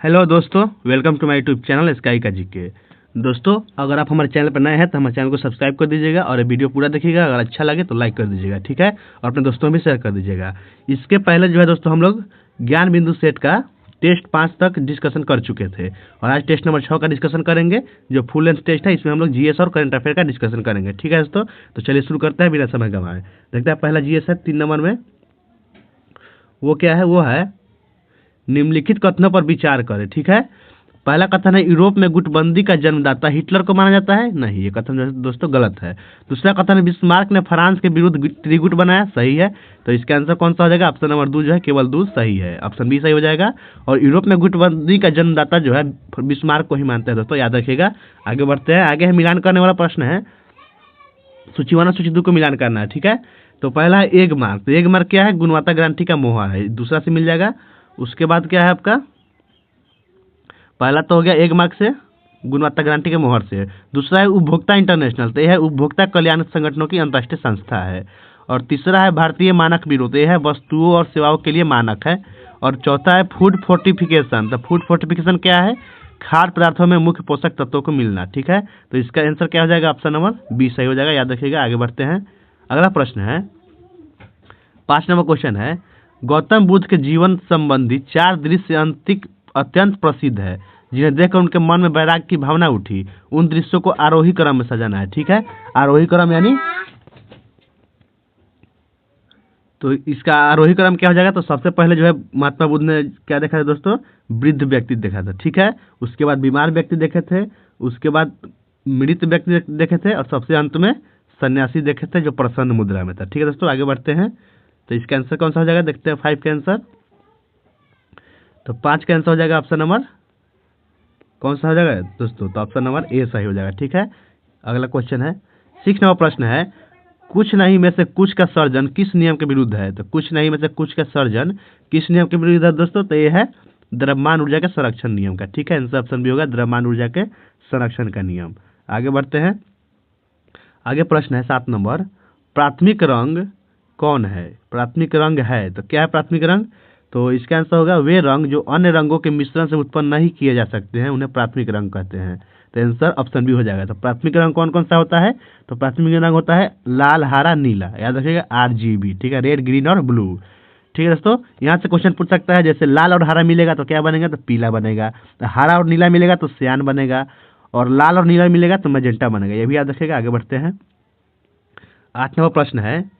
Hello दोस्तों, welcome to my YouTube channel sky का GK. दोस्तों, अगर आप हमारे चैनल पर नए हैं तो हमारे चैनल को सब्सक्राइब कर दीजिएगा और ये वीडियो पूरा देखिएगा। अगर अच्छा लगे तो लाइक कर दीजिएगा, ठीक है, और अपने दोस्तों में भी शेयर कर दीजिएगा। इसके पहले जो है दोस्तों, हम लोग ज्ञान बिंदु सेट का टेस्ट 5 तक डिस्कशन कर चुके थे और आज टेस्ट नंबर 6 का डिस्कशन करेंगे, जो फुल लेंथ टेस्ट है। इसमें हम लोग जीएस और करंट अफेयर का डिस्कशन करेंगे, ठीक है दोस्तों। तो चलिए शुरू करते हैं बिना समय गंवाए। देखते हैं, पहला जीएस है 3 नंबर में। वो क्या है? वो है निम्नलिखित कथनों पर विचार करें, ठीक है। पहला कथन है, यूरोप में गुटबंदी का जन्मदाता हिटलर को माना जाता है। नहीं, ये कथन दोस्तों गलत है। दूसरा कथन है, बिस्मार्क ने फ्रांस के विरुद्ध त्रिगुट बनाया। सही है। तो इसका आंसर कौन सा हो जाएगा? ऑप्शन नंबर 2 जो है केवल 2 सही है, ऑप्शन बी सही हो जाएगा। और यूरोप में गुटबंदी का जन्मदाता जो है बिस्मार्क को ही मानते हैं दोस्तों, याद रखिएगा। आगे बढ़ते हैं। आगे है मिलान करने वाला प्रश्न है, सूची 1 और सूची 2 को मिलान करना है, ठीक है। तो पहला है एग मार्क। तो एग मार्क क्या है? गुणवत्ता गारंटी का मोहर है, दूसरा से मिल जाएगा। उसके बाद क्या है आपका? पहला तो हो गया एग मार्क से, गुणवत्ता गारंटी के मोहर से। दूसरा है उपभोक्ता इंटरनेशनल। तो यह है उपभोक्ता कल्याण संगठनों की अंतर्राष्ट्रीय संस्था है। और तीसरा है भारतीय मानक ब्यूरो। तो यह है वस्तुओं और सेवाओं के लिए मानक है। और चौथा है फूड फोर्टिफिकेशन। तो फूड फोर्टिफिकेशन क्या है? खाद्य पदार्थों में मुख्य पोषक तत्वों को मिलना, ठीक है। तो इसका आंसर क्या हो जाएगा? ऑप्शन नंबर बी सही हो जाएगा, याद रखिएगा। आगे बढ़ते हैं। अगला प्रश्न है 5 नंबर क्वेश्चन है, गौतम बुद्ध के जीवन संबंधी 4 दृश्य अत्यंत प्रसिद्ध है, जिन्हें देखकर उनके मन में वैराग्य की भावना उठी। उन दृश्यों को आरोही क्रम में सजाना है, ठीक है। आरोही क्रम यानी, तो इसका आरोही क्रम क्या हो जाएगा? तो सबसे पहले जो है महात्मा बुद्ध ने क्या देखा था दोस्तों? वृद्ध व्यक्ति देखा था, ठीक है। उसके बाद बीमार व्यक्ति देखे थे। उसके बाद मृत व्यक्ति देखे थे। और सबसे अंत में सन्यासी देखे थे, जो प्रसन्न मुद्रा में था, ठीक है दोस्तों। आगे बढ़ते हैं। तो इसका आंसर कौन सा हो जाएगा? देखते हैं 5 का आंसर। तो 5 का आंसर हो जाएगा ऑप्शन नंबर कौन सा हो जाएगा दोस्तों? तो ऑप्शन नंबर ए सही हो जाएगा, ठीक है। अगला क्वेश्चन है 6 नंबर प्रश्न है, कुछ नहीं में से कुछ का सर्जन किस नियम के विरुद्ध है? तो कुछ नहीं में से कुछ का सर्जन किस नियम के विरुद्ध है दोस्तों? तो ये है द्रव्यमान ऊर्जा के संरक्षण नियम का, ठीक है। आंसर ऑप्शन भी होगा द्रव्यमान ऊर्जा के संरक्षण का नियम। आगे बढ़ते हैं। आगे प्रश्न है 7 नंबर, प्राथमिक रंग कौन है? प्राथमिक रंग है, तो क्या है प्राथमिक रंग? तो इसका आंसर होगा वे रंग जो अन्य रंगों के मिश्रण से उत्पन्न नहीं किए जा सकते हैं, उन्हें प्राथमिक रंग कहते हैं। तो आंसर ऑप्शन बी हो जाएगा। तो प्राथमिक रंग कौन कौन सा होता है? तो प्राथमिक रंग होता है लाल, हरा, नीला, याद रखिएगा, RGB, ठीक है, रेड, ग्रीन और ब्लू, ठीक है दोस्तों। यहाँ से क्वेश्चन पूछ सकता है, जैसे लाल और हरा मिलेगा तो क्या बनेगा? तो पीला बनेगा। तो हरा और नीला मिलेगा तो सियान बनेगा। और लाल और नीला मिलेगा तो मैजेंटा बनेगा, ये भी याद रखिएगा। आगे बढ़ते हैं। 8 नंबर प्रश्न है,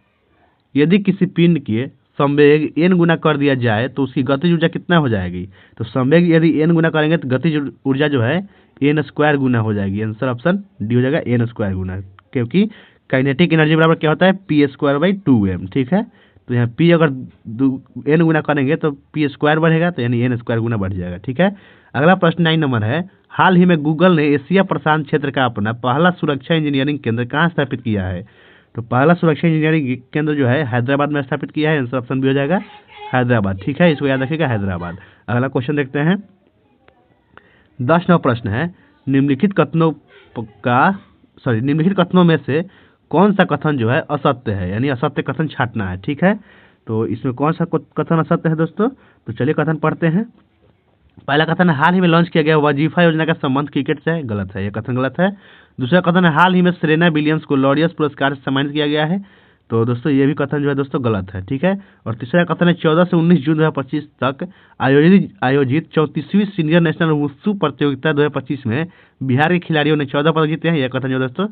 यदि किसी पिंड के संवेग n गुना कर दिया जाए तो उसकी गतिज ऊर्जा कितना हो जाएगी? तो संवेग यदि n गुना करेंगे तो गतिज ऊर्जा जो है n² गुना हो जाएगी। आंसर ऑप्शन डी हो जाएगा, n² गुना, क्योंकि काइनेटिक एनर्जी बराबर क्या होता है? p²/2m, ठीक है। तो यहाँ p अगर n गुना करेंगे तो p² बढ़ेगा, तो यानी n² गुना बढ़ जाएगा, ठीक है। अगला प्रश्न 9 नंबर है, हाल ही में गूगल ने एशिया प्रशांत क्षेत्र का अपना पहला सुरक्षा इंजीनियरिंग केंद्र कहाँ स्थापित किया है? तो पहला सुरक्षा इंजीनियरिंग केंद्र जो है हैदराबाद में स्थापित किया है। आंसर ऑप्शन भी हो जाएगा हैदराबाद, ठीक है, इसको याद रखिएगा, हैदराबाद। अगला क्वेश्चन देखते हैं। 10 नंबर प्रश्न है, निम्नलिखित कथनों में से कौन सा कथन जो है असत्य है, यानी असत्य कथन छांटना है, ठीक है। तो इसमें कौन सा कथन असत्य है दोस्तों? तो चलिए कथन पढ़ते हैं। पहला कथन है, हाल ही में लॉन्च किया गया वजीफा योजना का संबंध क्रिकेट से है। गलत है, यह कथन गलत है। दूसरा कथन है, हाल ही में सेरेना विलियम्स को लॉरियस पुरस्कार से सम्मानित किया गया है। तो दोस्तों ये भी कथन जो है दोस्तों गलत है, ठीक है। और तीसरा कथन है, 14 से 19 जून 2025 तक आयोजित 34वीं सीनियर नेशनल वुशु प्रतियोगिता 2025 में बिहार के खिलाड़ियों ने 14 पदक जीते हैं। यह कथन जो दोस्तों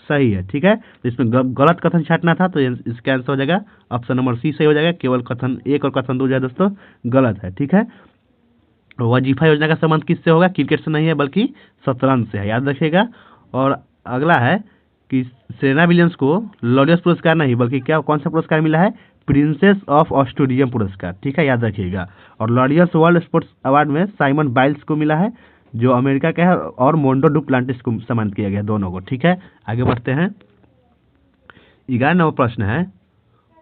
सही है, ठीक है। तो इसमें गलत कथन छांटना था, तो इसका आंसर हो जाएगा ऑप्शन नंबर सी सही हो जाएगा। केवल कथन 1 और कथन 2 जो है दोस्तों गलत है, ठीक है। वजीफा योजना का संबंध किससे होगा? क्रिकेट से नहीं है बल्कि शतरंज से है, याद रखिएगा। और अगला है कि सेरेना विलियम्स को लॉरियस पुरस्कार नहीं बल्कि क्या कौन सा पुरस्कार मिला है? प्रिंसेस ऑफ ऑस्ट्रेलियम पुरस्कार, ठीक है, याद रखिएगा। और लॉरियस वर्ल्ड स्पोर्ट्स अवार्ड में साइमन बाइल्स को मिला है, जो अमेरिका का है, और मोंडो डुप्लांटिस को सम्मानित किया गया, दोनों को, ठीक है। आगे बढ़ते हैं। 11 नंबर प्रश्न है,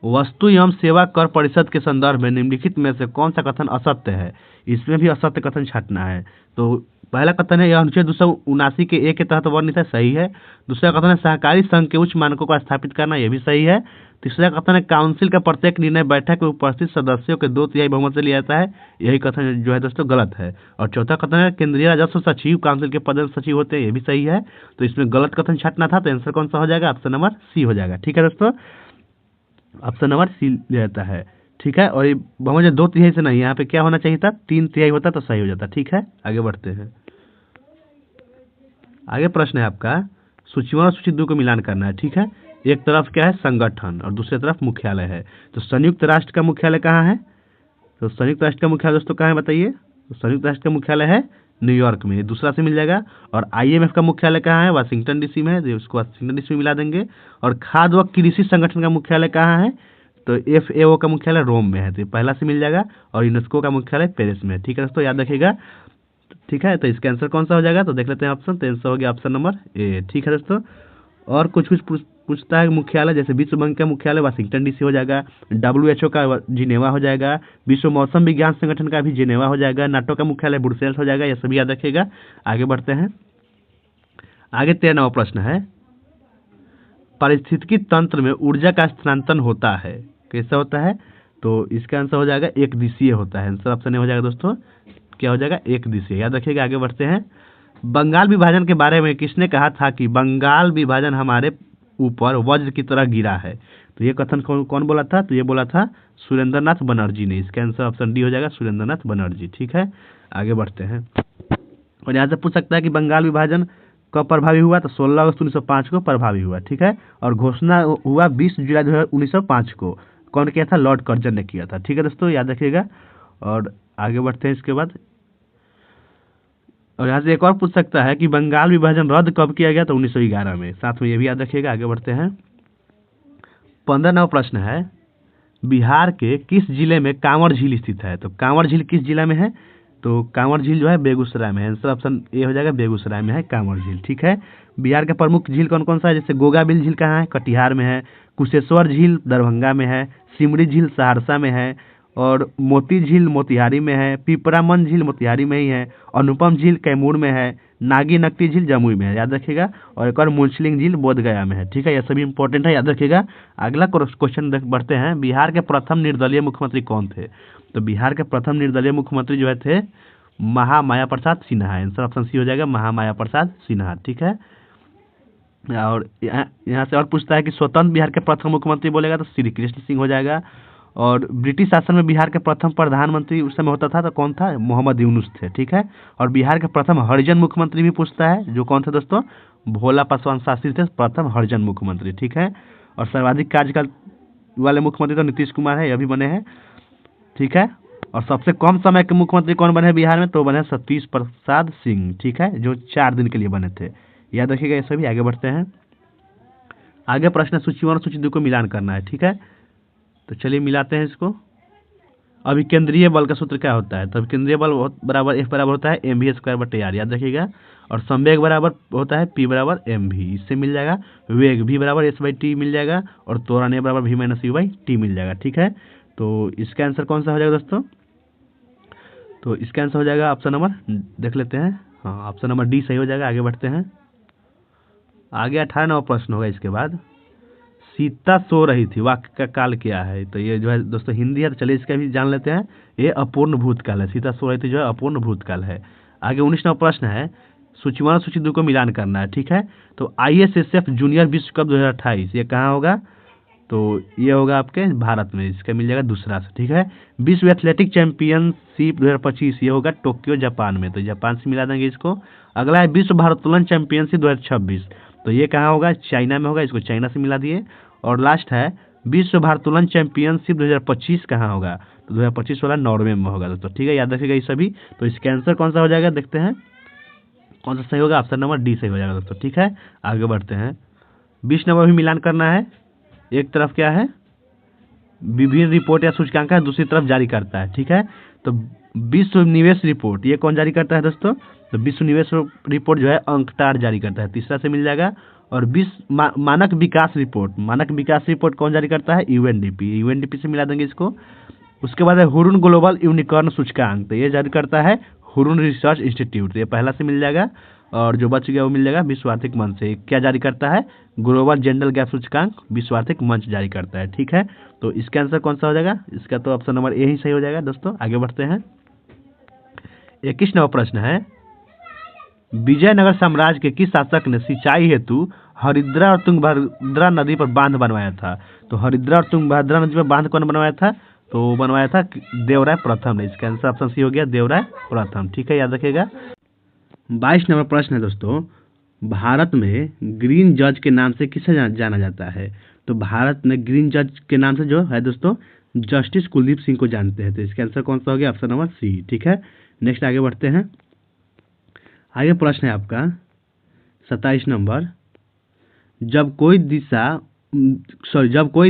वस्तु एवं सेवा कर परिषद के संदर्भ में निम्नलिखित में से कौन सा कथन असत्य है? इसमें भी असत्य कथन छांटना है। तो पहला कथन है, यह अनुच्छेद 279 के ए के तहत वर्णित है, सही है। दूसरा कथन है, सहकारी संघ के उच्च मानकों को स्थापित करना, यह भी सही है। तीसरा कथन है, काउंसिल का प्रत्येक निर्णय बैठक में उपस्थित सदस्यों के 2/3 बहुमत से लिया जाता है, यही कथन जो है दोस्तों गलत है। और चौथा कथन है, केंद्रीय राजस्व सचिव काउंसिल के पद सचिव होते हैं, ये भी सही है। तो इसमें गलत कथन छांटना था, तो आंसर कौन सा हो जाएगा? ऑप्शन नंबर सी हो जाएगा। ठीक है दोस्तों, ऑप्शन नंबर सी ले जाता है। ठीक है, और ये बहुमत 2/3 से नहीं, यहाँ पे क्या होना चाहिए था? 3/3 होता तो सही हो जाता। ठीक है, आगे बढ़ते हैं। आगे प्रश्न है आपका, सूची 1 और सूची 2 को मिलान करना है। ठीक है, एक तरफ क्या है? संगठन, और दूसरी तरफ मुख्यालय है। तो संयुक्त राष्ट्र का मुख्यालय कहाँ है? तो संयुक्त राष्ट्र का मुख्यालय दोस्तों कहाँ है बताइए? तो संयुक्त राष्ट्र का मुख्यालय है न्यूयॉर्क में, दूसरा से मिल जाएगा। और IMF का मुख्यालय कहाँ है? वाशिंगटन DC में है, उसको वाशिंगटन DC में मिला देंगे। और खाद्य व कृषि संगठन का मुख्यालय कहाँ है? तो FAO का मुख्यालय रोम में है, तो पहला से मिल जाएगा। और यूनेस्को का मुख्यालय पेरिस में है। ठीक है दोस्तों, याद रखिएगा। ठीक है, तो इसका आंसर कौन सा हो जाएगा? तो देख लेते हैं ऑप्शन। तो आंसर हो गया ऑप्शन नंबर ए। ठीक है दोस्तों, और कुछ पूछता है मुख्यालय, जैसे विश्व बैंक का मुख्यालय वाशिंगटन DC हो जाएगा, WHO का जिनेवा हो जाएगा, विश्व मौसम विज्ञान संगठन का भी जिनेवा हो जाएगा, नाटो का मुख्यालय ब्रुसेल्स हो जाएगा, ये सभी याद रखिएगा। आगे बढ़ते हैं। आगे 13वां प्रश्न है, पारिस्थितिकी तंत्र में ऊर्जा का स्थानांतरण होता है, कैसा होता है? तो इसका आंसर हो जाएगा एक दिशीय होता है। आंसर ऑप्शन हो जाएगा दोस्तों, क्या हो जाएगा? एक दिशीय, याद रखिएगा। आगे बढ़ते हैं। बंगाल विभाजन के बारे में किसने कहा था कि बंगाल विभाजन हमारे ऊपर वज्र की तरह गिरा है? तो ये कथन कौन बोला था? तो ये बोला था सुरेंद्रनाथ बनर्जी ने। इसका आंसर ऑप्शन डी हो जाएगा, सुरेंद्रनाथ बनर्जी। ठीक है, आगे बढ़ते हैं। और यहाँ से पूछ सकता है कि बंगाल विभाजन कब प्रभावी हुआ? तो 16 अगस्त 1905 को प्रभावी हुआ। ठीक है, और घोषणा हुआ 20 जुलाई 1905 को। कौन किया था? लॉर्ड कर्जन ने किया था। ठीक है दोस्तों, याद रखिएगा। और आगे बढ़ते हैं इसके बाद। और यहाँ से एक और पूछ सकता है कि बंगाल विभाजन रद्द कब किया गया? तो 1911 में। साथ में ये भी याद रखिएगा। आगे बढ़ते हैं। 15वां प्रश्न है, बिहार के किस जिले में कांवर झील स्थित है? तो कांवर झील किस जिला में है? तो कांवर झील जो है बेगूसराय में है। आंसर ऑप्शन ए हो जाएगा, बेगूसराय में है कांवर झील। ठीक है, बिहार का प्रमुख झील कौन कौन सा है? जैसे गोगाबिल झील कहाँ है? कटिहार में है। कुशेश्वर झील दरभंगा में है। सिमरी झील सहरसा में है। और मोती झील मोतिहारी में है। पिपरामन झील मोतिहारी में ही है। अनुपम झील कैमूर में है। नागी नकटी झील जमुई में है, याद रखिएगा। और एक और मुंशलिंग झील बोधगया में है। ठीक है, ये सभी इंपॉर्टेंट है, याद रखिएगा। अगला क्वेश्चन बढ़ते हैं। बिहार के प्रथम निर्दलीय मुख्यमंत्री कौन थे? तो बिहार के प्रथम निर्दलीय मुख्यमंत्री जो है थे Mahamaya Prasad Sinha. Answer option C हो जाएगा, महामाया प्रसाद सिन्हा। ठीक है, और यहाँ से और पूछता है कि स्वतंत्र बिहार के प्रथम मुख्यमंत्री बोलेगा तो श्री कृष्ण सिंह हो जाएगा। और ब्रिटिश शासन में बिहार के प्रथम प्रधानमंत्री उस समय होता था तो कौन था? मोहम्मद यूनुस थे। ठीक है, और बिहार के प्रथम हरिजन मुख्यमंत्री भी पूछता है, जो कौन थे दोस्तों? भोला पासवान शास्त्री थे प्रथम हरिजन मुख्यमंत्री। ठीक है, और सर्वाधिक कार्यकाल वाले मुख्यमंत्री तो नीतीश कुमार है, ये भी बने हैं। ठीक है, और सबसे कम समय के मुख्यमंत्री कौन बने बिहार में? तो बने सतीश प्रसाद सिंह। ठीक है, जो 4 दिन के लिए बने थे, याद रखिएगा ये सभी। आगे बढ़ते हैं। आगे प्रश्न सूची 1 और सूची 2 को मिलान करना है। ठीक है, तो चलिए मिलाते हैं इसको। अभी केंद्रीय बल का सूत्र क्या होता है? तो केंद्रीय बल बराबर F बराबर होता है mv²/r, याद रखिएगा। और संवेग बराबर होता है p बराबर mv, इससे मिल जाएगा। वेग v बराबर s/t मिल जाएगा। और त्वरण a बराबर v - u/t मिल जाएगा। ठीक है, तो इसका आंसर कौन सा हो जाएगा दोस्तों? तो इसका आंसर हो जाएगा ऑप्शन नंबर, देख लेते हैं। हाँ, ऑप्शन नंबर डी सही हो जाएगा। आगे बढ़ते हैं। आगे 18वां प्रश्न होगा इसके बाद। सीता सो रही थी, वाक्य का काल क्या है? तो ये जो है दोस्तों हिंदी है, तो चलिए इसका भी जान लेते हैं। ये अपूर्ण भूतकाल है। सीता सो रही थी जो है अपूर्ण भूतकाल है। आगे 19वां प्रश्न है, सूची 1 और सूची 2 को मिलान करना है। ठीक है, तो ISSF जूनियर विश्व कप 2028 ये कहाँ होगा? तो ये होगा आपके भारत में, इसका मिल जाएगा दूसरा से। ठीक है, विश्व एथलेटिक चैंपियनशिप 2025 ये होगा टोक्यो जापान में, तो जापान से मिला देंगे इसको। अगला है विश्व भारोत्तोलन चैंपियनशिप 2026, तो ये कहाँ होगा? चाइना में होगा, इसको चाइना से मिला दिए। और लास्ट है विश्व भारोत्तोलन चैंपियनशिप 2025 कहाँ होगा? तो 2025 वाला नॉर्वे में होगा दोस्तों। ठीक है, याद रखिएगा ये सभी। तो इसका आंसर कौन सा हो जाएगा देखते हैं, कौन सा सही होगा? ऑप्शन नंबर डी सही हो जाएगा दोस्तों। ठीक है, आगे बढ़ते हैं। 20 नंबर भी मिलान करना है। एक तरफ क्या है? विभिन्न रिपोर्ट या सूचकांक है, दूसरी तरफ जारी करता है। ठीक है, तो विश्व निवेश रिपोर्ट ये कौन जारी करता है दोस्तों? तो विश्व निवेश रिपोर्ट जो है अंकटार जारी करता है, तीसरा से मिल जाएगा। और मानक विकास रिपोर्ट कौन जारी करता है? यूएनडीपी से मिला देंगे इसको। उसके बाद है हुरुन ग्लोबल यूनिकॉर्न सूचकांक, तो ये जारी करता है हुरुन रिसर्च इंस्टीट्यूट, ये पहला से मिल जाएगा। और जो बच गया वो मिल जाएगा विश्व आर्थिक मंच से। क्या जारी करता है? ग्लोबल जेंडर गैप सूचकांक विश्व आर्थिक मंच जारी करता है। ठीक है, तो इसका आंसर कौन सा हो जाएगा? इसका तो ऑप्शन नंबर ए ही सही हो जाएगा दोस्तों। आगे बढ़ते हैं। 21 नंबर प्रश्न है, विजयनगर साम्राज्य के किस शासक ने सिंचाई हेतु हरिद्रा और तुंगभद्रा नदी पर बांध बनवाया था? तो हरिद्रा और तुंगभद्रा नदी पर बांध कौन बनवाया था? तो बनवाया था देवराय प्रथम ने। इसका आंसर ऑप्शन सी हो गया, देवराय प्रथम। ठीक है, याद रखिएगा। 22 नंबर प्रश्न है दोस्तों, भारत में ग्रीन जज के नाम से किसे जाना जाता है? तो भारत में ग्रीन जज के नाम से जो है दोस्तों जस्टिस कुलदीप सिंह को जानते हैं। तो इसका आंसर कौन सा हो गया? Option number C. ठीक है, नेक्स्ट आगे बढ़ते हैं। आगे प्रश्न है आपका 27 नंबर, जब कोई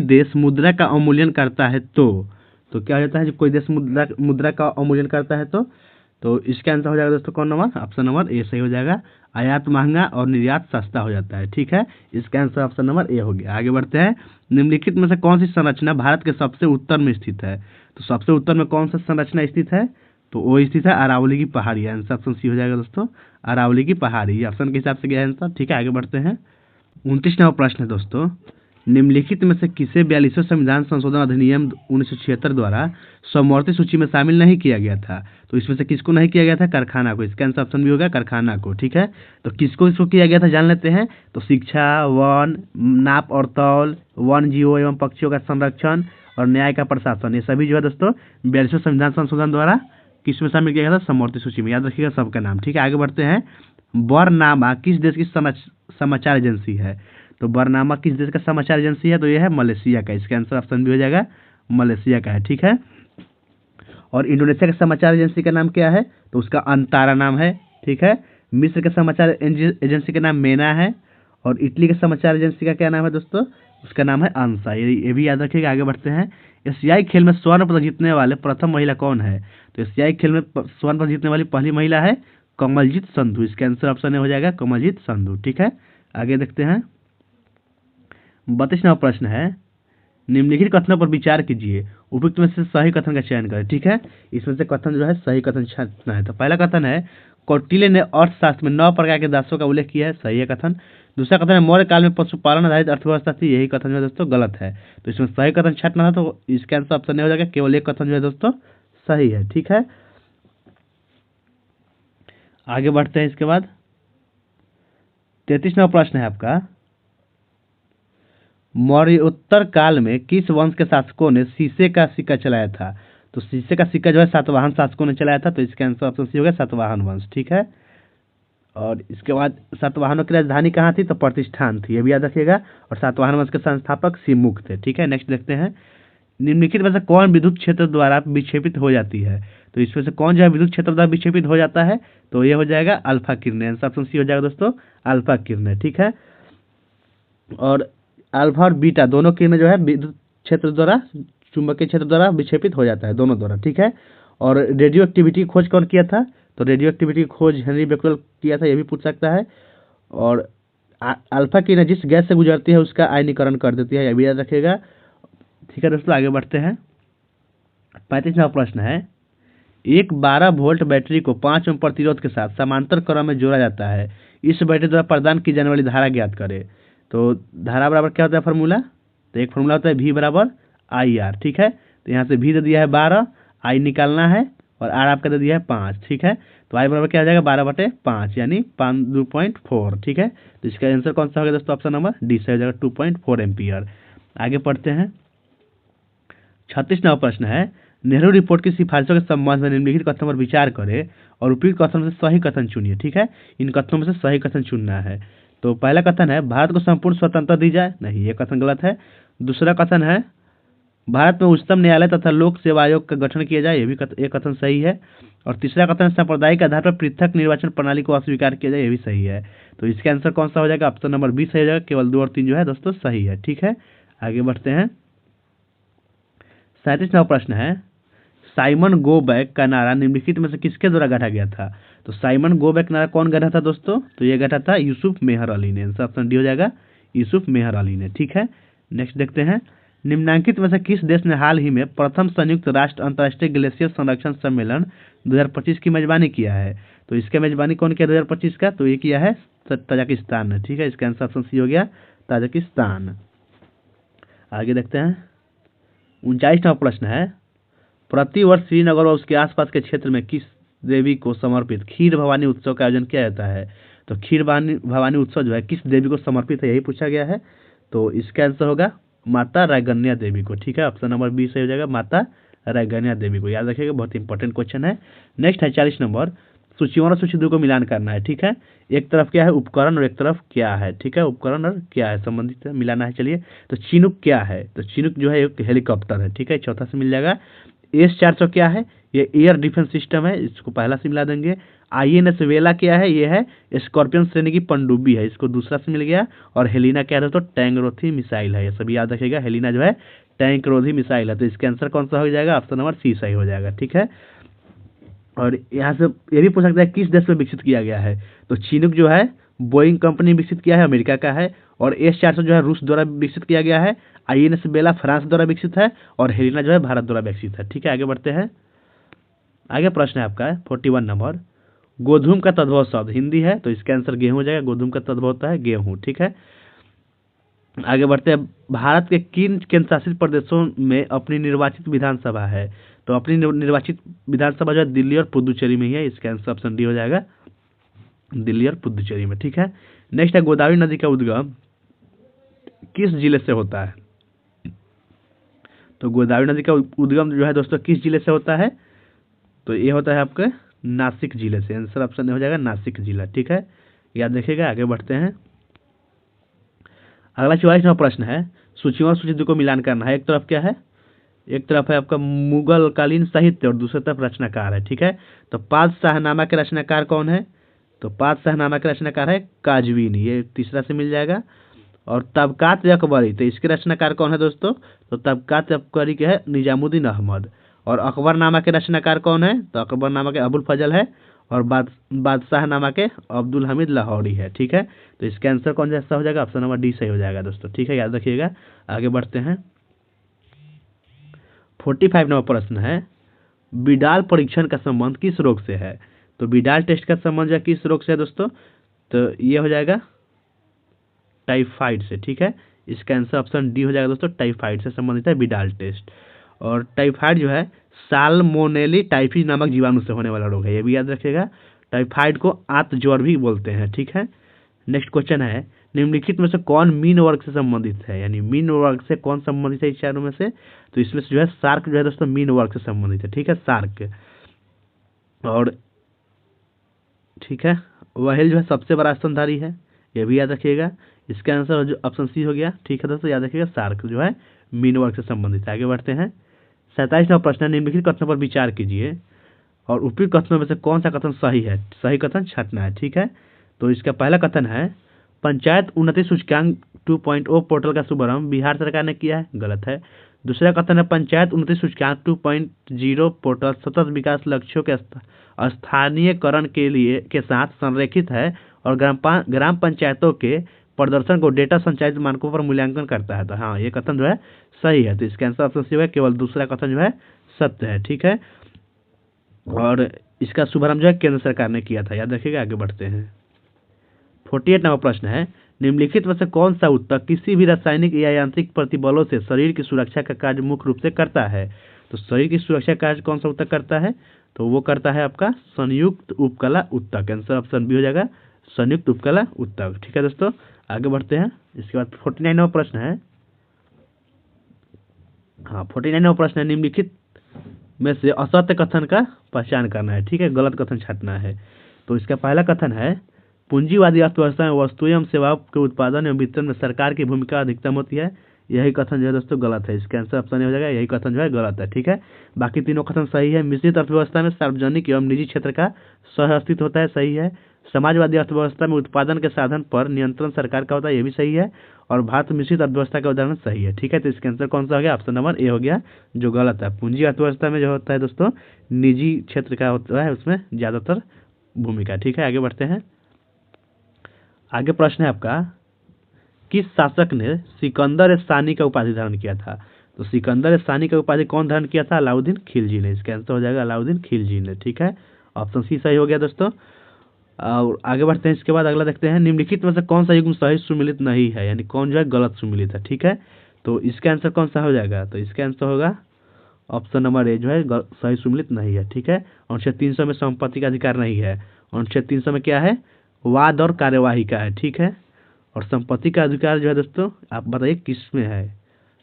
देश मुद्रा का अवमूल्यन करता है तो क्या हो जाता है? जब कोई देश मुद्रा का अवमूल्यन करता है तो इसका आंसर हो जाएगा दोस्तों कौन नंबर? ऑप्शन नंबर ए सही हो जाएगा। आयात महंगा और निर्यात सस्ता हो जाता है। ठीक है, इसका आंसर ऑप्शन नंबर ए हो गया। आगे बढ़ते हैं। निम्नलिखित में से कौन सी संरचना भारत के सबसे उत्तर में स्थित है? तो सबसे उत्तर में कौन सा संरचना स्थित है? तो वो स्थित है अरावली की पहाड़ी। आंसर ऑप्शन सी हो जाएगा दोस्तों, अरावली की पहाड़ी। ऑप्शन के हिसाब से गया आंसर। ठीक है, आगे बढ़ते हैं। 29 नंबर प्रश्न है दोस्तों, निम्नलिखित में से किसे 42वें संविधान संशोधन अधिनियम 1976 द्वारा समवर्ती सूची में शामिल नहीं किया गया था? तो इसमें से किसको नहीं किया गया था? कारखाना को। इसका आंसर ऑप्शन भी होगा कारखाना को। ठीक है, तो इसको किया गया था जान लेते हैं। तो शिक्षा, वन, नाप और तौल, वन जीवों एवं पक्षियों का संरक्षण और न्याय का प्रशासन, ये सभी जो है दोस्तों 42वें संविधान संशोधन द्वारा किस में शामिल किया गया था? समवर्ती सूची में। याद रखिएगा सबका नाम। ठीक है, आगे बढ़ते हैं। बरनामा किस देश की समाचार एजेंसी है? तो बरनामा किस देश का समाचार एजेंसी है? तो यह है मलेशिया का। इसका आंसर ऑप्शन भी हो जाएगा, मलेशिया का है। ठीक है, और इंडोनेशिया के समाचार एजेंसी का नाम क्या है? तो उसका अंतारा नाम है। ठीक है, मिस्र के समाचार एजेंसी का नाम मेना है। और इटली के समाचार एजेंसी का क्या नाम है दोस्तों? उसका नाम है अंसा। ये भी याद रखिएगा। आगे बढ़ते हैं। एशियाई खेल में स्वर्ण पदक जीतने वाले प्रथम महिला कौन है? तो एशियाई खेल में स्वर्ण पदक जीतने वाली पहली महिला है कमलजीत संधू। इसका आंसर ऑप्शन हो जाएगा कमलजीत संधू। ठीक है, आगे देखते हैं। 32 नंबर प्रश्न है, निम्नलिखित कथनों पर विचार कीजिए, उपयुक्त में से सही कथन का चयन करें। ठीक है, इसमें से कथन जो है सही कथन छांटना है। तो पहला कथन है, कौटिल्य ने अर्थशास्त्र में 9 प्रकार के दासों का उल्लेख किया है। सही है कथन। दूसरा कथन है, मौर्य काल में पशुपालन आधारित अर्थव्यवस्था थी। यही कथन जो है दोस्तों गलत है। तो इसमें सही कथन छांटना है, तो इसका आंसर ऑप्शन नहीं हो जाएगा, केवल एक कथन जो है दोस्तों सही है। ठीक है, आगे बढ़ते हैं। इसके बाद 33 नंबर प्रश्न है आपका, मौर्योत्तर काल में किस वंश के शासकों ने शीशे का सिक्का चलाया था? तो शीशे का सिक्का जो है सातवाहन शासकों ने चलाया था। तो इसका आंसर ऑप्शन सी होगा, सातवाहन वंश। ठीक है, और इसके बाद सातवाहनों की राजधानी कहाँ थी? तो प्रतिष्ठान थी, ये भी याद रखिएगा। और सातवाहन वंश के संस्थापक सिमुक थे। ठीक है, नेक्स्ट देखते हैं। निम्नलिखित में से कौन विद्युत क्षेत्र द्वारा विक्षेपित हो जाती है? तो इसमें से कौन जो है विद्युत क्षेत्र द्वारा विक्षेपित हो जाता है? तो ये हो जाएगा अल्फा किरणें। आंसर ऑप्शन सी हो जाएगा दोस्तों, अल्फा किरणें। ठीक है, और अल्फा और बीटा दोनों किरणें जो है विद्युत क्षेत्र द्वारा, चुंबकीय क्षेत्र द्वारा विक्षेपित हो जाता है, दोनों द्वारा। ठीक है, और रेडियो एक्टिविटी की खोज कौन किया था? तो रेडियो एक्टिविटी की खोज हेनरी बेक्वेल किया था, ये भी पूछ सकता है। और अल्फा किरणें जिस गैस से गुजरती है उसका आयनीकरण कर देती है, यह भी याद रखिएगा। ठीक है दोस्तों, आगे बढ़ते हैं। 35वां प्रश्न है, एक 12 वोल्ट बैटरी को 5 ओम प्रतिरोध के साथ समांतर क्रम में जोड़ा जाता है। इस बैटरी द्वारा प्रदान की जाने वाली धारा ज्ञात करें। तो धारा बराबर क्या होता है फॉर्मूला? तो एक फॉर्मूला होता है V बराबर IR। ठीक है, तो यहाँ से V दे दिया है 12, I निकालना है, और R आपका दे दिया है 5। ठीक है, तो I बराबर क्या हो जाएगा? 12/5 यानी 2.4। ठीक है, तो इसका आंसर कौन सा होगा दोस्तों? ऑप्शन नंबर डी से हो जाएगा, 2.4 एम्पियर। आगे पढ़ते हैं। 36वां प्रश्न है, नेहरू रिपोर्ट की सिफारिशों के संबंध में निम्नलिखित कथनों पर विचार करें और उपयुक्त कथनों में से सही कथन चुनिए। ठीक है, इन कथनों में से सही कथन चुनना है। तो पहला कथन है, भारत को संपूर्ण स्वतंत्रता दी जाए। नहीं, ये कथन गलत है। दूसरा कथन है, भारत में उच्चतम न्यायालय तथा लोक सेवा आयोग का गठन किया जाए। ये भी एक कथन सही है। और तीसरा कथन, सांप्रदायिक आधार पर पृथक निर्वाचन प्रणाली को अस्वीकार किया जाए। ये भी सही है। तो इसका आंसर कौन सा हो जाएगा? ऑप्शन नंबर बी सही हो जाएगा। केवल 2 और 3 जो है दोस्तों सही है। ठीक है, आगे बढ़ते हैं। 37वां प्रश्न है, साइमन गो बैक का नारा निम्नलिखित में से किसके द्वारा गढ़ा गया था? तो साइमन गो बैक नारा कौन गढ़ा था दोस्तों? तो ये गढ़ा था यूसुफ मेहर अली ने। आंसर ऑप्शन डी हो जाएगा यूसुफ मेहर अली ने। ठीक है, नेक्स्ट देखते हैं, निम्नलिखित में से किस देश ने हाल ही में प्रथम संयुक्त राष्ट्र अंतर्राष्ट्रीय ग्लेशियर संरक्षण सम्मेलन 2025 की मेजबानी किया है? तो इसका मेजबानी कौन किया 2025 का? तो ये किया है ताजिकिस्तान ने। ठीक है, इसका आंसर ऑप्शन सी हो गया ताजिकिस्तान। आगे देखते हैं, 39वां प्रश्न है, प्रतिवर्ष श्रीनगर और उसके आसपास के क्षेत्र में किस देवी को समर्पित खीर भवानी उत्सव का आयोजन किया जाता है? तो खीर भवानी उत्सव जो है किस देवी को समर्पित है, यही पूछा गया है। तो इसका आंसर होगा माता रायगन्या देवी को। ठीक है, ऑप्शन नंबर बी सही हो जाएगा, माता रायगन्या देवी को। याद रखिएगा, बहुत इंपॉर्टेंट क्वेश्चन है। नेक्स्ट है 40 नंबर, सूची 1 और सूची 2 को मिलान करना है। ठीक है, एक तरफ क्या है उपकरण और एक तरफ क्या है। ठीक है, उपकरण और क्या है संबंधित मिलाना है। चलिए, तो चिनुक क्या है? तो चिनुक जो है एक हेलीकॉप्टर है। ठीक है, चौथा से मिल जाएगा। S-400 क्या है? ये एयर डिफेंस सिस्टम है, इसको पहला से मिला देंगे। INS वेला क्या है? ये है स्कॉर्पियन श्रेणी की पनडुब्बी है, इसको दूसरा से मिल गया। और हेलिना क्या है दोस्तों? टैंक रोधी मिसाइल है। ये सभी याद रखिएगा, हेलिना जो है टैंक रोधी मिसाइल है। तो इसका आंसर कौन सा हो जाएगा? ऑप्शन नंबर सी सही हो जाएगा। ठीक है, और यहाँ से ये भी पूछ सकता है किस देश में विकसित किया गया है? तो चिनुक जो है बोइंग कंपनी विकसित किया है, अमेरिका का है। और S-400 जो है रूस द्वारा विकसित किया गया है। INS बेला फ्रांस द्वारा विकसित है। और हेलिना जो है भारत द्वारा विकसित है। ठीक है, आगे बढ़ते हैं। आगे प्रश्न है आपका 41 नंबर, गोधूम का तद्भव शब्द हिंदी है, तो इसका आंसर गेहूं हो जाएगा। गोधूम का तद्भव होता है गेहूं। ठीक है, आगे बढ़ते हैं, भारत के किन केंद्र शासित प्रदेशों में अपनी निर्वाचित विधानसभा है? तो अपनी निर्वाचित विधानसभा जो है दिल्ली और पुदुचेरी में ही है। इसका आंसर ऑप्शन डी हो जाएगा, दिल्ली और पुदुचेरी में। ठीक है, नेक्स्ट है, गोदावरी नदी का उद्गम किस जिले से होता है? तो गोदावरी नदी का उद्गम जो है दोस्तों किस जिले से होता है? तो ये होता है आपके नासिक जिले से। आंसर ऑप्शन हो जाएगा नासिक जिला। ठीक है, याद रखिएगा। आगे बढ़ते हैं, अगला 44वां प्रश्न है, सूची 1 और सूची 2 को मिलान करना है। एक तरफ क्या है? एक तरफ है आपका मुगल कालीन साहित्य और दूसरी तरफ रचनाकार है। ठीक है, तो पाँच शाहनामा के रचनाकार कौन है? तो पाँच शाहनामा के रचनाकार है काजवीनी, ये तीसरा से मिल जाएगा। और तबकात अकबरी, तो इसके रचनाकार कौन है दोस्तों? तो तबकात अकबरी के है निजामुद्दीन अहमद। और अकबरनामा के रचनाकार कौन है? तो अकबरनामा के अबुल फजल है। और बादशाहनामा के अब्दुल हमीद लाहौरी है। ठीक है, तो इसका आंसर कौन सा हो जाएगा? ऑप्शन नंबर डी सही हो जाएगा दोस्तों। ठीक है, याद रखिएगा। आगे बढ़ते हैं, 45 नंबर प्रश्न है, बिडाल परीक्षण का संबंध किस रोग से है? तो बिडाल टेस्ट का संबंध जो है किस रोग से है दोस्तों? तो ये हो जाएगा टाइफाइड से। ठीक है, इसका आंसर ऑप्शन डी हो जाएगा दोस्तों, टाइफाइड से संबंधित है बिडाल टेस्ट। और टाइफाइड जो है साल्मोनेली टाइफी नामक जीवाणु से होने वाला रोग है, ये भी याद रखिएगा। टाइफाइड को आंत ज्वर भी बोलते हैं। ठीक है, नेक्स्ट क्वेश्चन है, निम्नलिखित में से कौन मीन वर्ग से संबंधित है? यानी मीन वर्ग से कौन संबंधित है इस चारों में से? तो इसमें से जो है शार्क जो है दोस्तों मीन वर्ग से संबंधित है। ठीक है, शार्क। और ठीक है, व्हेल जो है सबसे बड़ा स्तनधारी है, ये भी याद रखिएगा। इसका आंसर जो ऑप्शन सी हो गया। ठीक है दोस्तों, याद रखिएगा, शार्क जो है मीन वर्ग से संबंधित है। आगे बढ़ते हैं, 27वां प्रश्न, निम्नलिखित कथनों पर विचार कीजिए और उपयुक्त कथनों में से कौन सा कथन सही है? सही कथन छांटना है। ठीक है, तो इसका पहला कथन है, पंचायत उन्नति सूचकांक 2.0 पोर्टल का शुभारंभ बिहार सरकार ने किया है, गलत है। दूसरा कथन है, पंचायत उन्नति सूचकांक 2.0 पोर्टल सतत विकास लक्ष्यों के स्थानीयकरण के साथ संरेखित है और ग्राम पंचायतों के प्रदर्शन को डेटा संचालित मानकों पर मूल्यांकन करता है। तो हाँ, ये कथन जो है सही है। तो इसका आंसर ऑप्शन सी है, केवल दूसरा कथन जो है सत्य है। ठीक है, और इसका शुभारंभ जो है केंद्र सरकार ने किया था, याद रखिएगा। आगे बढ़ते हैं, 48 नंबर प्रश्न है, निम्नलिखित में से कौन सा उत्तक किसी भी रासायनिक या यांत्रिक प्रतिबलों से शरीर की सुरक्षा का कार्य मुख्य रूप से करता है? तो शरीर की सुरक्षा कार्य कौन सा उत्तक करता है? तो वो करता है आपका संयुक्त उपकला उत्तक। आंसर ऑप्शन बी हो जाएगा, संयुक्त उपकला उत्तक। ठीक है दोस्तों, आगे बढ़ते हैं। इसके बाद 49 नंबर प्रश्न है, हाँ 49 नंबर प्रश्न है, निम्नलिखित में से असत्य कथन का पहचान करना है। ठीक है, गलत कथन छांटना है। तो इसका पहला कथन है, पूंजीवादी अर्थव्यवस्था में वस्तुएं एवं सेवाओं के उत्पादन एवं वितरण में सरकार की भूमिका अधिकतम होती है। यही कथन जो है दोस्तों गलत है। इसका आंसर ऑप्शन हो जाएगा, यही कथन जो है गलत है। ठीक है, बाकी तीनों कथन सही है। मिश्रित अर्थव्यवस्था में सार्वजनिक एवं निजी क्षेत्र का सह अस्तित्व होता है, सही है। समाजवादी अर्थव्यवस्था में उत्पादन के साधन पर नियंत्रण सरकार का होता है, ये भी सही है। और भारत मिश्रित अर्थव्यवस्था का उदाहरण सही है। ठीक है, तो इसका आंसर कौन सा हो गया? ऑप्शन नंबर ए हो गया, जो गलत है। पूंजी अर्थव्यवस्था में जो होता है दोस्तों निजी क्षेत्र का होता है, उसमें ज़्यादातर भूमिका। ठीक है, आगे बढ़ते हैं। आगे प्रश्न है आपका, किस शासक ने सिकंदर सानी का उपाधि धारण किया था? तो सिकंदर सानी का उपाधि कौन धारण किया था? अलाउद्दीन खिलजी ने। इसका आंसर हो जाएगा अलाउद्दीन खिलजी ने। ठीक है, ऑप्शन सी सही हो गया दोस्तों। और आगे बढ़ते हैं, इसके बाद अगला देखते हैं, निम्नलिखित में से कौन सा युग्म सही सुमिलित नहीं है, यानी कौन जो है गलत सुमिलित है। ठीक है, तो इसका आंसर कौन सा हो जाएगा? तो इसका आंसर होगा ऑप्शन नंबर ए जो है सही सुमिलित नहीं है। ठीक है, अनुच्छेद 300 में संपत्ति का अधिकार नहीं है। अनुच्छेद 300 में क्या है? वाद और कार्यवाही का है। ठीक है, और संपत्ति का अधिकार जो है दोस्तों, आप बताइए किस में है,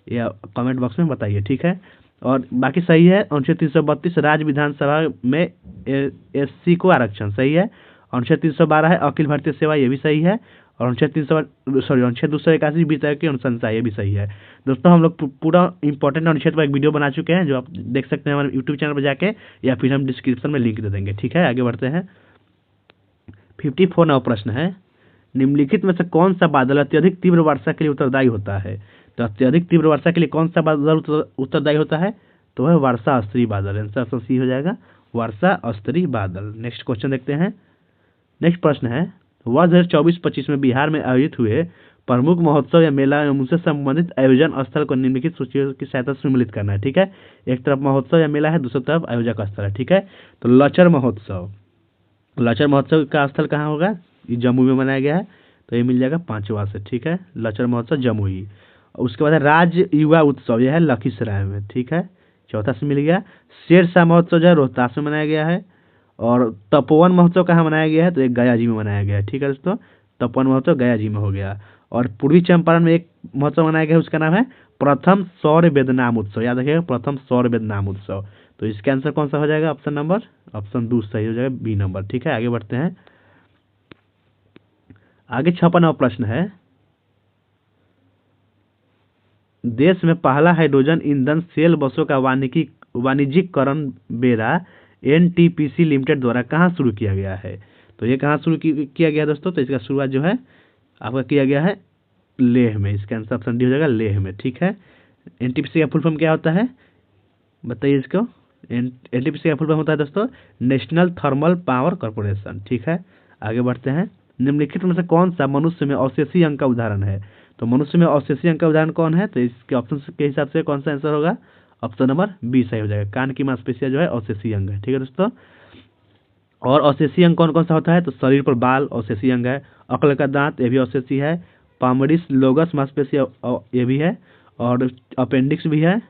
या कमेंट बॉक्स में बताइए। ठीक है, और बाकी सही है। अनुच्छेद 332 राज्य विधानसभा में एससी को आरक्षण, सही है। अनुच्छेद 312 है अखिल भारतीय सेवा, ये भी सही है। और अनुच्छेद 281 विषय की अनुशंसा, ये भी सही है। दोस्तों हम लोग पूरा इंपॉर्टेंट अनुच्छेद पर एक वीडियो बना चुके हैं, जो आप देख सकते हैं हमारे यूट्यूब चैनल पर जाके, या फिर हम डिस्क्रिप्शन में लिंक दे देंगे। ठीक है, आगे बढ़ते हैं। 54 नवा प्रश्न है, निम्नलिखित में से कौन सा बादल अत्यधिक तीव्र वर्षा के लिए उत्तरदायी होता है? तो अत्यधिक तीव्र वर्षा के लिए कौन सा बादल उत्तरदायी होता है? तो वह वर्षा स्तरीय बादल। आंसर ऑप्शन सी हो जाएगा, वर्षा स्तरीय बादल। नेक्स्ट क्वेश्चन देखते हैं। नेक्स्ट प्रश्न है, वर्ष 2024-25 में बिहार में आयोजित हुए प्रमुख महोत्सव या मेला एवं उनसे संबंधित आयोजन स्थल को निम्नलिखित सूचियों की सहायता से सम्मिलित करना है। ठीक है, एक तरफ महोत्सव या मेला है, दूसरी तरफ आयोजक स्थल है। ठीक है, तो लचर महोत्सव, लचर महोत्सव का स्थल कहाँ होगा? ये जमुई में मनाया गया है, तो ये मिल जाएगा 5वां से। ठीक है, लचर महोत्सव जमुई। उसके बाद है राज्य युवा उत्सव, यह है लखीसराय में। ठीक है, चौथा से मिल गया। शेरशाह महोत्सव जो है रोहतास में मनाया गया है। और तपोवन महोत्सव कहाँ मनाया गया है? तो एक गया जी में मनाया गया है। ठीक है दोस्तों, तपोवन महोत्सव गया जी में हो गया। और पूर्वी चंपारण में एक महोत्सव मनाया गया है, उसका नाम है प्रथम सौर वेदनाम उत्सव। याद रखिएगा, प्रथम सौर वेदनाम उत्सव। तो इसका आंसर कौन सा हो जाएगा? ऑप्शन 2 सही हो जाएगा, बी नंबर। ठीक है, आगे बढ़ते हैं। आगे 56वां प्रश्न है, देश में पहला हाइड्रोजन ईंधन सेल बसों का वाणिज्यिकरण बेरा एनटीपीसी लिमिटेड द्वारा कहाँ शुरू किया गया है? तो ये कहाँ शुरू किया गया दोस्तों? तो इसका शुरुआत जो है आपका किया गया है लेह में। इसका आंसर ऑप्शन डी हो जाएगा, लेह में। ठीक है, एनटीपीसी का फुल फॉर्म क्या होता है, बताइए इसको। एनटीपीसी का फुल फॉर्म होता है दोस्तों नेशनल थर्मल पावर कॉर्पोरेशन। ठीक है, आगे बढ़ते हैं। निम्नलिखित में से कौन सा मनुष्य में अवशेषीय अंग का उदाहरण है? तो मनुष्य में अवशेषीय अंग का उदाहरण कौन है? तो इसके ऑप्शन के हिसाब से कौन सा आंसर होगा? ऑप्शन नंबर बी सही हो जाएगा, कान की मांसपेशियां जो है अवशेषीय अंग है। ठीक है दोस्तों, और अवशेषीय अंग कौन कौन सा होता है? तो शरीर पर बाल अवशेषीय अंग है, अकल का दांत ये भी अवशेषीय है, पामडिस लोगस मांसपेशियां ये भी है, और अपेंडिक्स भी है।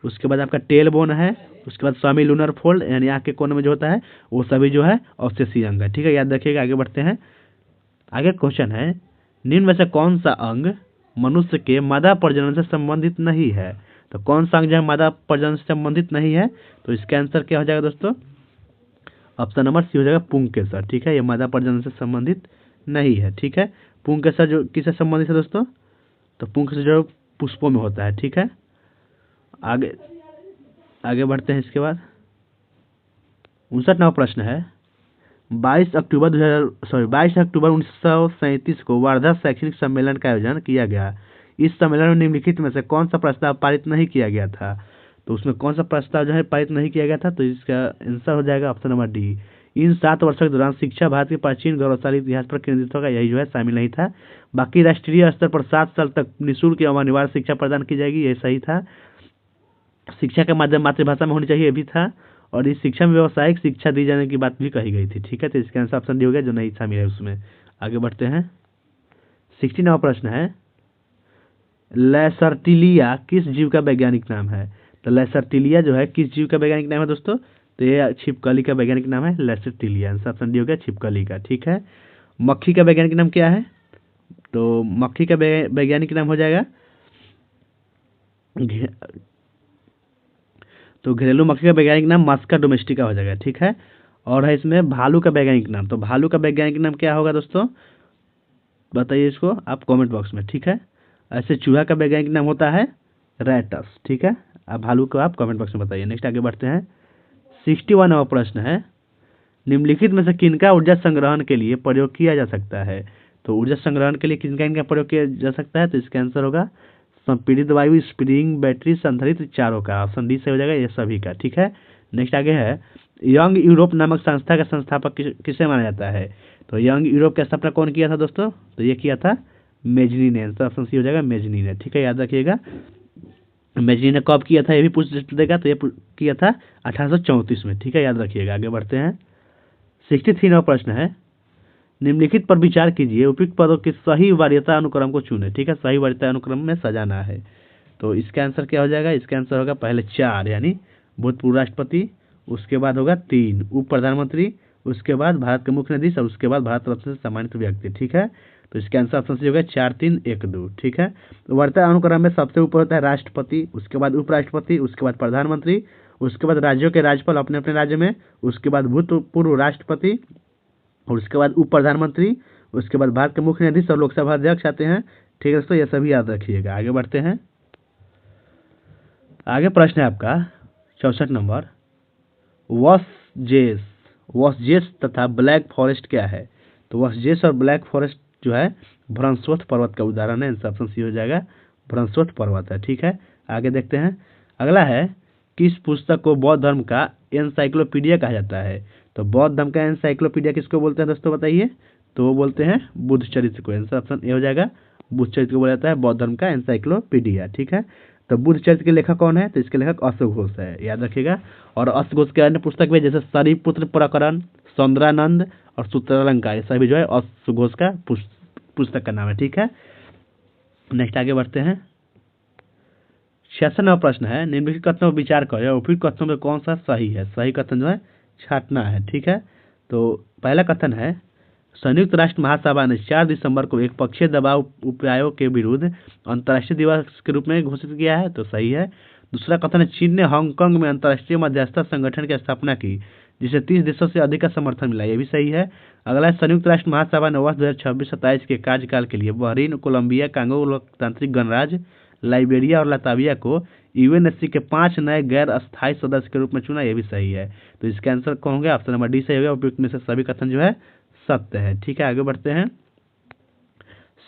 उसके बाद आपका टेल बोन है, उसके बाद सेमी लूनर फोल्ड यानी आँख के कोने में जो होता है वो सभी जो है अवशेषीय अंग है। ठीक है, याद रखिएगा। आगे बढ़ते हैं। आगे क्वेश्चन है, निम्न में से कौन सा अंग मनुष्य के मादा प्रजनन से संबंधित नहीं है? तो कौन सा अंग जो है मादा प्रजनन से संबंधित नहीं है? तो इसका आंसर क्या हो जाएगा दोस्तों? ऑप्शन नंबर सी हो जाएगा, पुंकेसर। ठीक है, ये मादा प्रजनन से संबंधित नहीं है। ठीक है, पुंकेसर जो किससे संबंधित है दोस्तों? तो पुंकेसर जो पुष्पों में होता है। ठीक है, आगे बढ़ते हैं। इसके बाद 59वां प्रश्न है, 22 अक्टूबर 1937 को वर्धा शैक्षणिक सम्मेलन का आयोजन किया गया। इस सम्मेलन में निम्नलिखित में से कौन सा प्रस्ताव पारित नहीं किया गया था? तो उसमें कौन सा प्रस्ताव जो है पारित नहीं किया गया था? तो इसका आंसर हो जाएगा ऑप्शन नंबर डी। इन 7 वर्षों के दौरान शिक्षा भारत के प्राचीन गौरवशाली इतिहास पर केंद्रित होगा, यही जो है शामिल नहीं था। बाकी राष्ट्रीय स्तर पर 7 साल तक निःशुल्क एवं अनिवार्य शिक्षा प्रदान की जाएगी, यह सही था। शिक्षा का माध्यम मातृभाषा में होनी चाहिए, ये भी था। और इस शिक्षा में व्यावसायिक शिक्षा दी जाने की बात भी कही गई थी। ठीक है, तो इसका आंसर ऑप्शन डी हो गया, जो नहीं शामिल है उसमें। आगे बढ़ते हैं। 69वां प्रश्न है, लैसर्टिलिया किस जीव का वैज्ञानिक नाम है? तो लैसर्टिलिया जो है किस जीव का वैज्ञानिक नाम है दोस्तों? तो ये छिपकली का वैज्ञानिक नाम है लैसर्टिलिया। आंसर ऑप्शन डी हो गया, छिपकली का। ठीक है, मक्खी का वैज्ञानिक नाम क्या है? तो मक्खी का वैज्ञानिक नाम हो जाएगा, तो घरेलू मक्खी का वैज्ञानिक नाम मस्का डोमेस्टिका हो जाएगा। ठीक है, और है इसमें भालू का वैज्ञानिक नाम। तो भालू का वैज्ञानिक नाम क्या होगा दोस्तों? बताइए इसको आप कमेंट बॉक्स में। ठीक है, ऐसे चूहा का वैज्ञानिक नाम होता है रैटस। ठीक है, अब भालू को आप कमेंट बॉक्स में बताइए। नेक्स्ट आगे बढ़ते हैं। 61वां प्रश्न है, निम्नलिखित में से किनका ऊर्जा संग्रहण के लिए प्रयोग किया जा सकता है? तो ऊर्जा संग्रहण के लिए किनका इनका प्रयोग किया जा सकता है? तो इसका आंसर होगा संपीड़ित वायु, स्प्रिंग, बैटरी, संधारित्र, चारों का। ऑप्शन डी से हो जाएगा, ये सभी का। ठीक है, नेक्स्ट आगे है, यंग यूरोप नामक संस्था का संस्थापक किसे माना जाता है? तो यंग यूरोप का स्थापना कौन किया था दोस्तों? तो ये किया था मेजनी ने। आंसर ऑप्शन सी हो जाएगा मेजनी ने। ठीक है, याद रखिएगा। मेजनी ने कब किया था ये भी पूछ देगा, तो ये किया था 1834 में। ठीक है, याद रखिएगा। आगे बढ़ते हैं। 63 नंबर प्रश्न है, निम्नलिखित पर विचार कीजिए, उपयुक्त पदों के सही वरीयता अनुक्रम को चुने। ठीक है, सही वरीयता अनुक्रम में सजाना है। तो इसका आंसर क्या हो जाएगा? इसका आंसर होगा पहले 4 यानी भूतपूर्व राष्ट्रपति, उसके बाद होगा 3 उप प्रधानमंत्री, उसके बाद भारत के मुख्य न्यायाधीश और उसके बाद भारत रत्न से सम्मानित व्यक्ति। ठीक है, तो इसका आंसर ऑप्शन सी होगा 4 3 1 2। ठीक है, तो वरीयता अनुक्रम में सबसे ऊपर होता है राष्ट्रपति, उसके बाद उपराष्ट्रपति, उसके बाद प्रधानमंत्री, उसके बाद राज्यों के राज्यपाल अपने अपने राज्य में, उसके बाद भूतपूर्व राष्ट्रपति और उसके बाद उप प्रधानमंत्री, उसके बाद भारत के मुख्य न्यायाधीश और लोकसभा अध्यक्ष आते हैं। ठीक है दोस्तों, ये सभी याद रखिएगा। आगे बढ़ते हैं। आगे प्रश्न है आपका 64 नंबर, वॉसजेस वॉसजेस तथा ब्लैक फॉरेस्ट क्या है? तो वॉसजेस और ब्लैक फॉरेस्ट जो है भ्रंशवत पर्वत का उदाहरण है। आंसर ऑप्शन सी हो जाएगा भ्रंशवत पर्वत है। ठीक है, आगे देखते हैं। अगला है, किस पुस्तक को बौद्ध धर्म का एनसाइक्लोपीडिया कहा जाता है? तो बौद्ध धर्म का एनसाइक्लोपीडिया किसको बोलते हैं दोस्तों, बताइए? तो वो बोलते हैं बुद्ध चरित्र को। आंसर ऑप्शन ए हो जाएगा बुद्ध चरित्र को बोला जाता है बौद्ध धर्म का एनसाइक्लोपीडिया। ठीक है, तो बुद्ध चरित्र के लेखक कौन है? तो इसके लेखक अश्वघोष है, याद रखिएगा। और अश्वघोष के अन्य पुस्तक में जैसे शरीपुत्र प्रकरण, सौंदरानंद और सूत्रालंकार, ये सभी जो है अश्वघोष का पुस्तक का नाम है। ठीक है, नेक्स्ट आगे बढ़ते हैं। 66 नंबर प्रश्न है, निम्नलिखित कथनों पर विचार करें, उपयुक्त कथनों में कौन सा सही है? सही कथन जो है छांटना है। ठीक है, तो पहला कथन है, संयुक्त राष्ट्र महासभा ने 4 दिसंबर को एक पक्षीय दबाव उपायों के विरुद्ध अंतर्राष्ट्रीय दिवस के रूप में घोषित किया है। तो सही है। दूसरा कथन है, चीन ने हांगकांग में अंतर्राष्ट्रीय मध्यस्थता संगठन की स्थापना की, जिसे 30 देशों से अधिक का समर्थन मिला। ये भी सही है। अगला है, संयुक्त राष्ट्र महासभा ने वर्ष 2026-27 के कार्यकाल के लिए बहरीन, कोलंबिया, कांगो लोकतांत्रिक गणराज्य, लाइबेरिया और लताविया को यूएनएससी के 5 नए गैर अस्थायी सदस्य के रूप में चुना। ये भी सही है। तो इसका आंसर कौन होगा? ऑप्शन नंबर डी सही होगा। उपयुक्त में से सभी कथन जो है सत्य है। ठीक है, आगे बढ़ते हैं।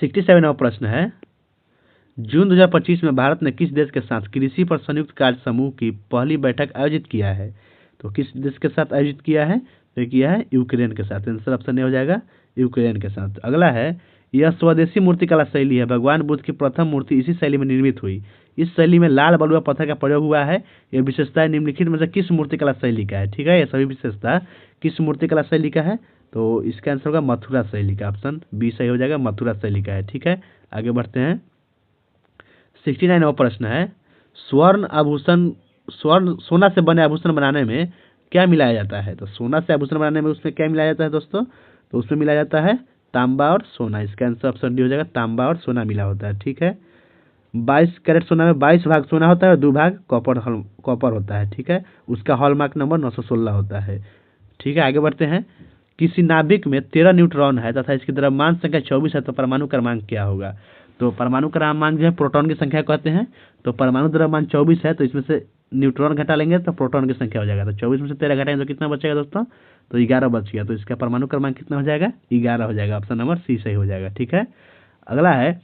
67 नंबर प्रश्न है, जून 2025 में भारत ने किस देश के साथ कृषि पर संयुक्त कार्य समूह की पहली बैठक आयोजित किया है? तो किस देश के साथ आयोजित किया है? तो किया है यूक्रेन के साथ। आंसर ऑप्शन ए हो जाएगा यूक्रेन के साथ। अगला है, यह स्वदेशी मूर्तिकला शैली है, भगवान बुद्ध की प्रथम मूर्ति इसी शैली में निर्मित हुई। इस शैली में लाल बलुआ पत्थर का प्रयोग हुआ है। यह विशेषता निम्नलिखित में से किस मूर्तिकला शैली का है? ठीक है, यह सभी विशेषता किस मूर्तिकला शैली का है? तो इसका आंसर होगा मथुरा शैली का। ऑप्शन बी सही हो जाएगा, मथुरा शैली का है। ठीक है, आगे बढ़ते हैं। 69 नंबर प्रश्न है, सोना से बने आभूषण बनाने में क्या मिलाया जाता है? तो सोना से आभूषण बनाने में उसमें क्या मिलाया जाता है दोस्तों? तो उसमें मिलाया जाता है तांबा और सोना। इसका आंसर ऑप्शन डी हो जाएगा, तांबा और सोना मिला होता है। ठीक है, 22 कैरेट सोना में 22 भाग सोना होता है और 2 भाग कॉपर होता है। ठीक है, उसका हॉलमार्क नंबर 916 होता है। ठीक है, आगे बढ़ते हैं। किसी नाभिक में 13 न्यूट्रॉन है तथा इसकी द्रव्यमान संख्या 24 है, तो परमाणु क्रमांक क्या होगा? तो परमाणु क्रमांक जो है प्रोटॉन की संख्या कहते हैं। तो परमाणु द्रव्यमान 24 है, तो इसमें से न्यूट्रॉन घटा लेंगे तो प्रोटॉन की संख्या हो जाएगा। तो 24 में से 13 घटाएंगे तो कितना बचेगा दोस्तों? तो 11 बच गया। तो इसका परमाणु क्रमांक कितना हो जाएगा? 11 हो जाएगा। ऑप्शन नंबर सी सही हो जाएगा। ठीक है, अगला है,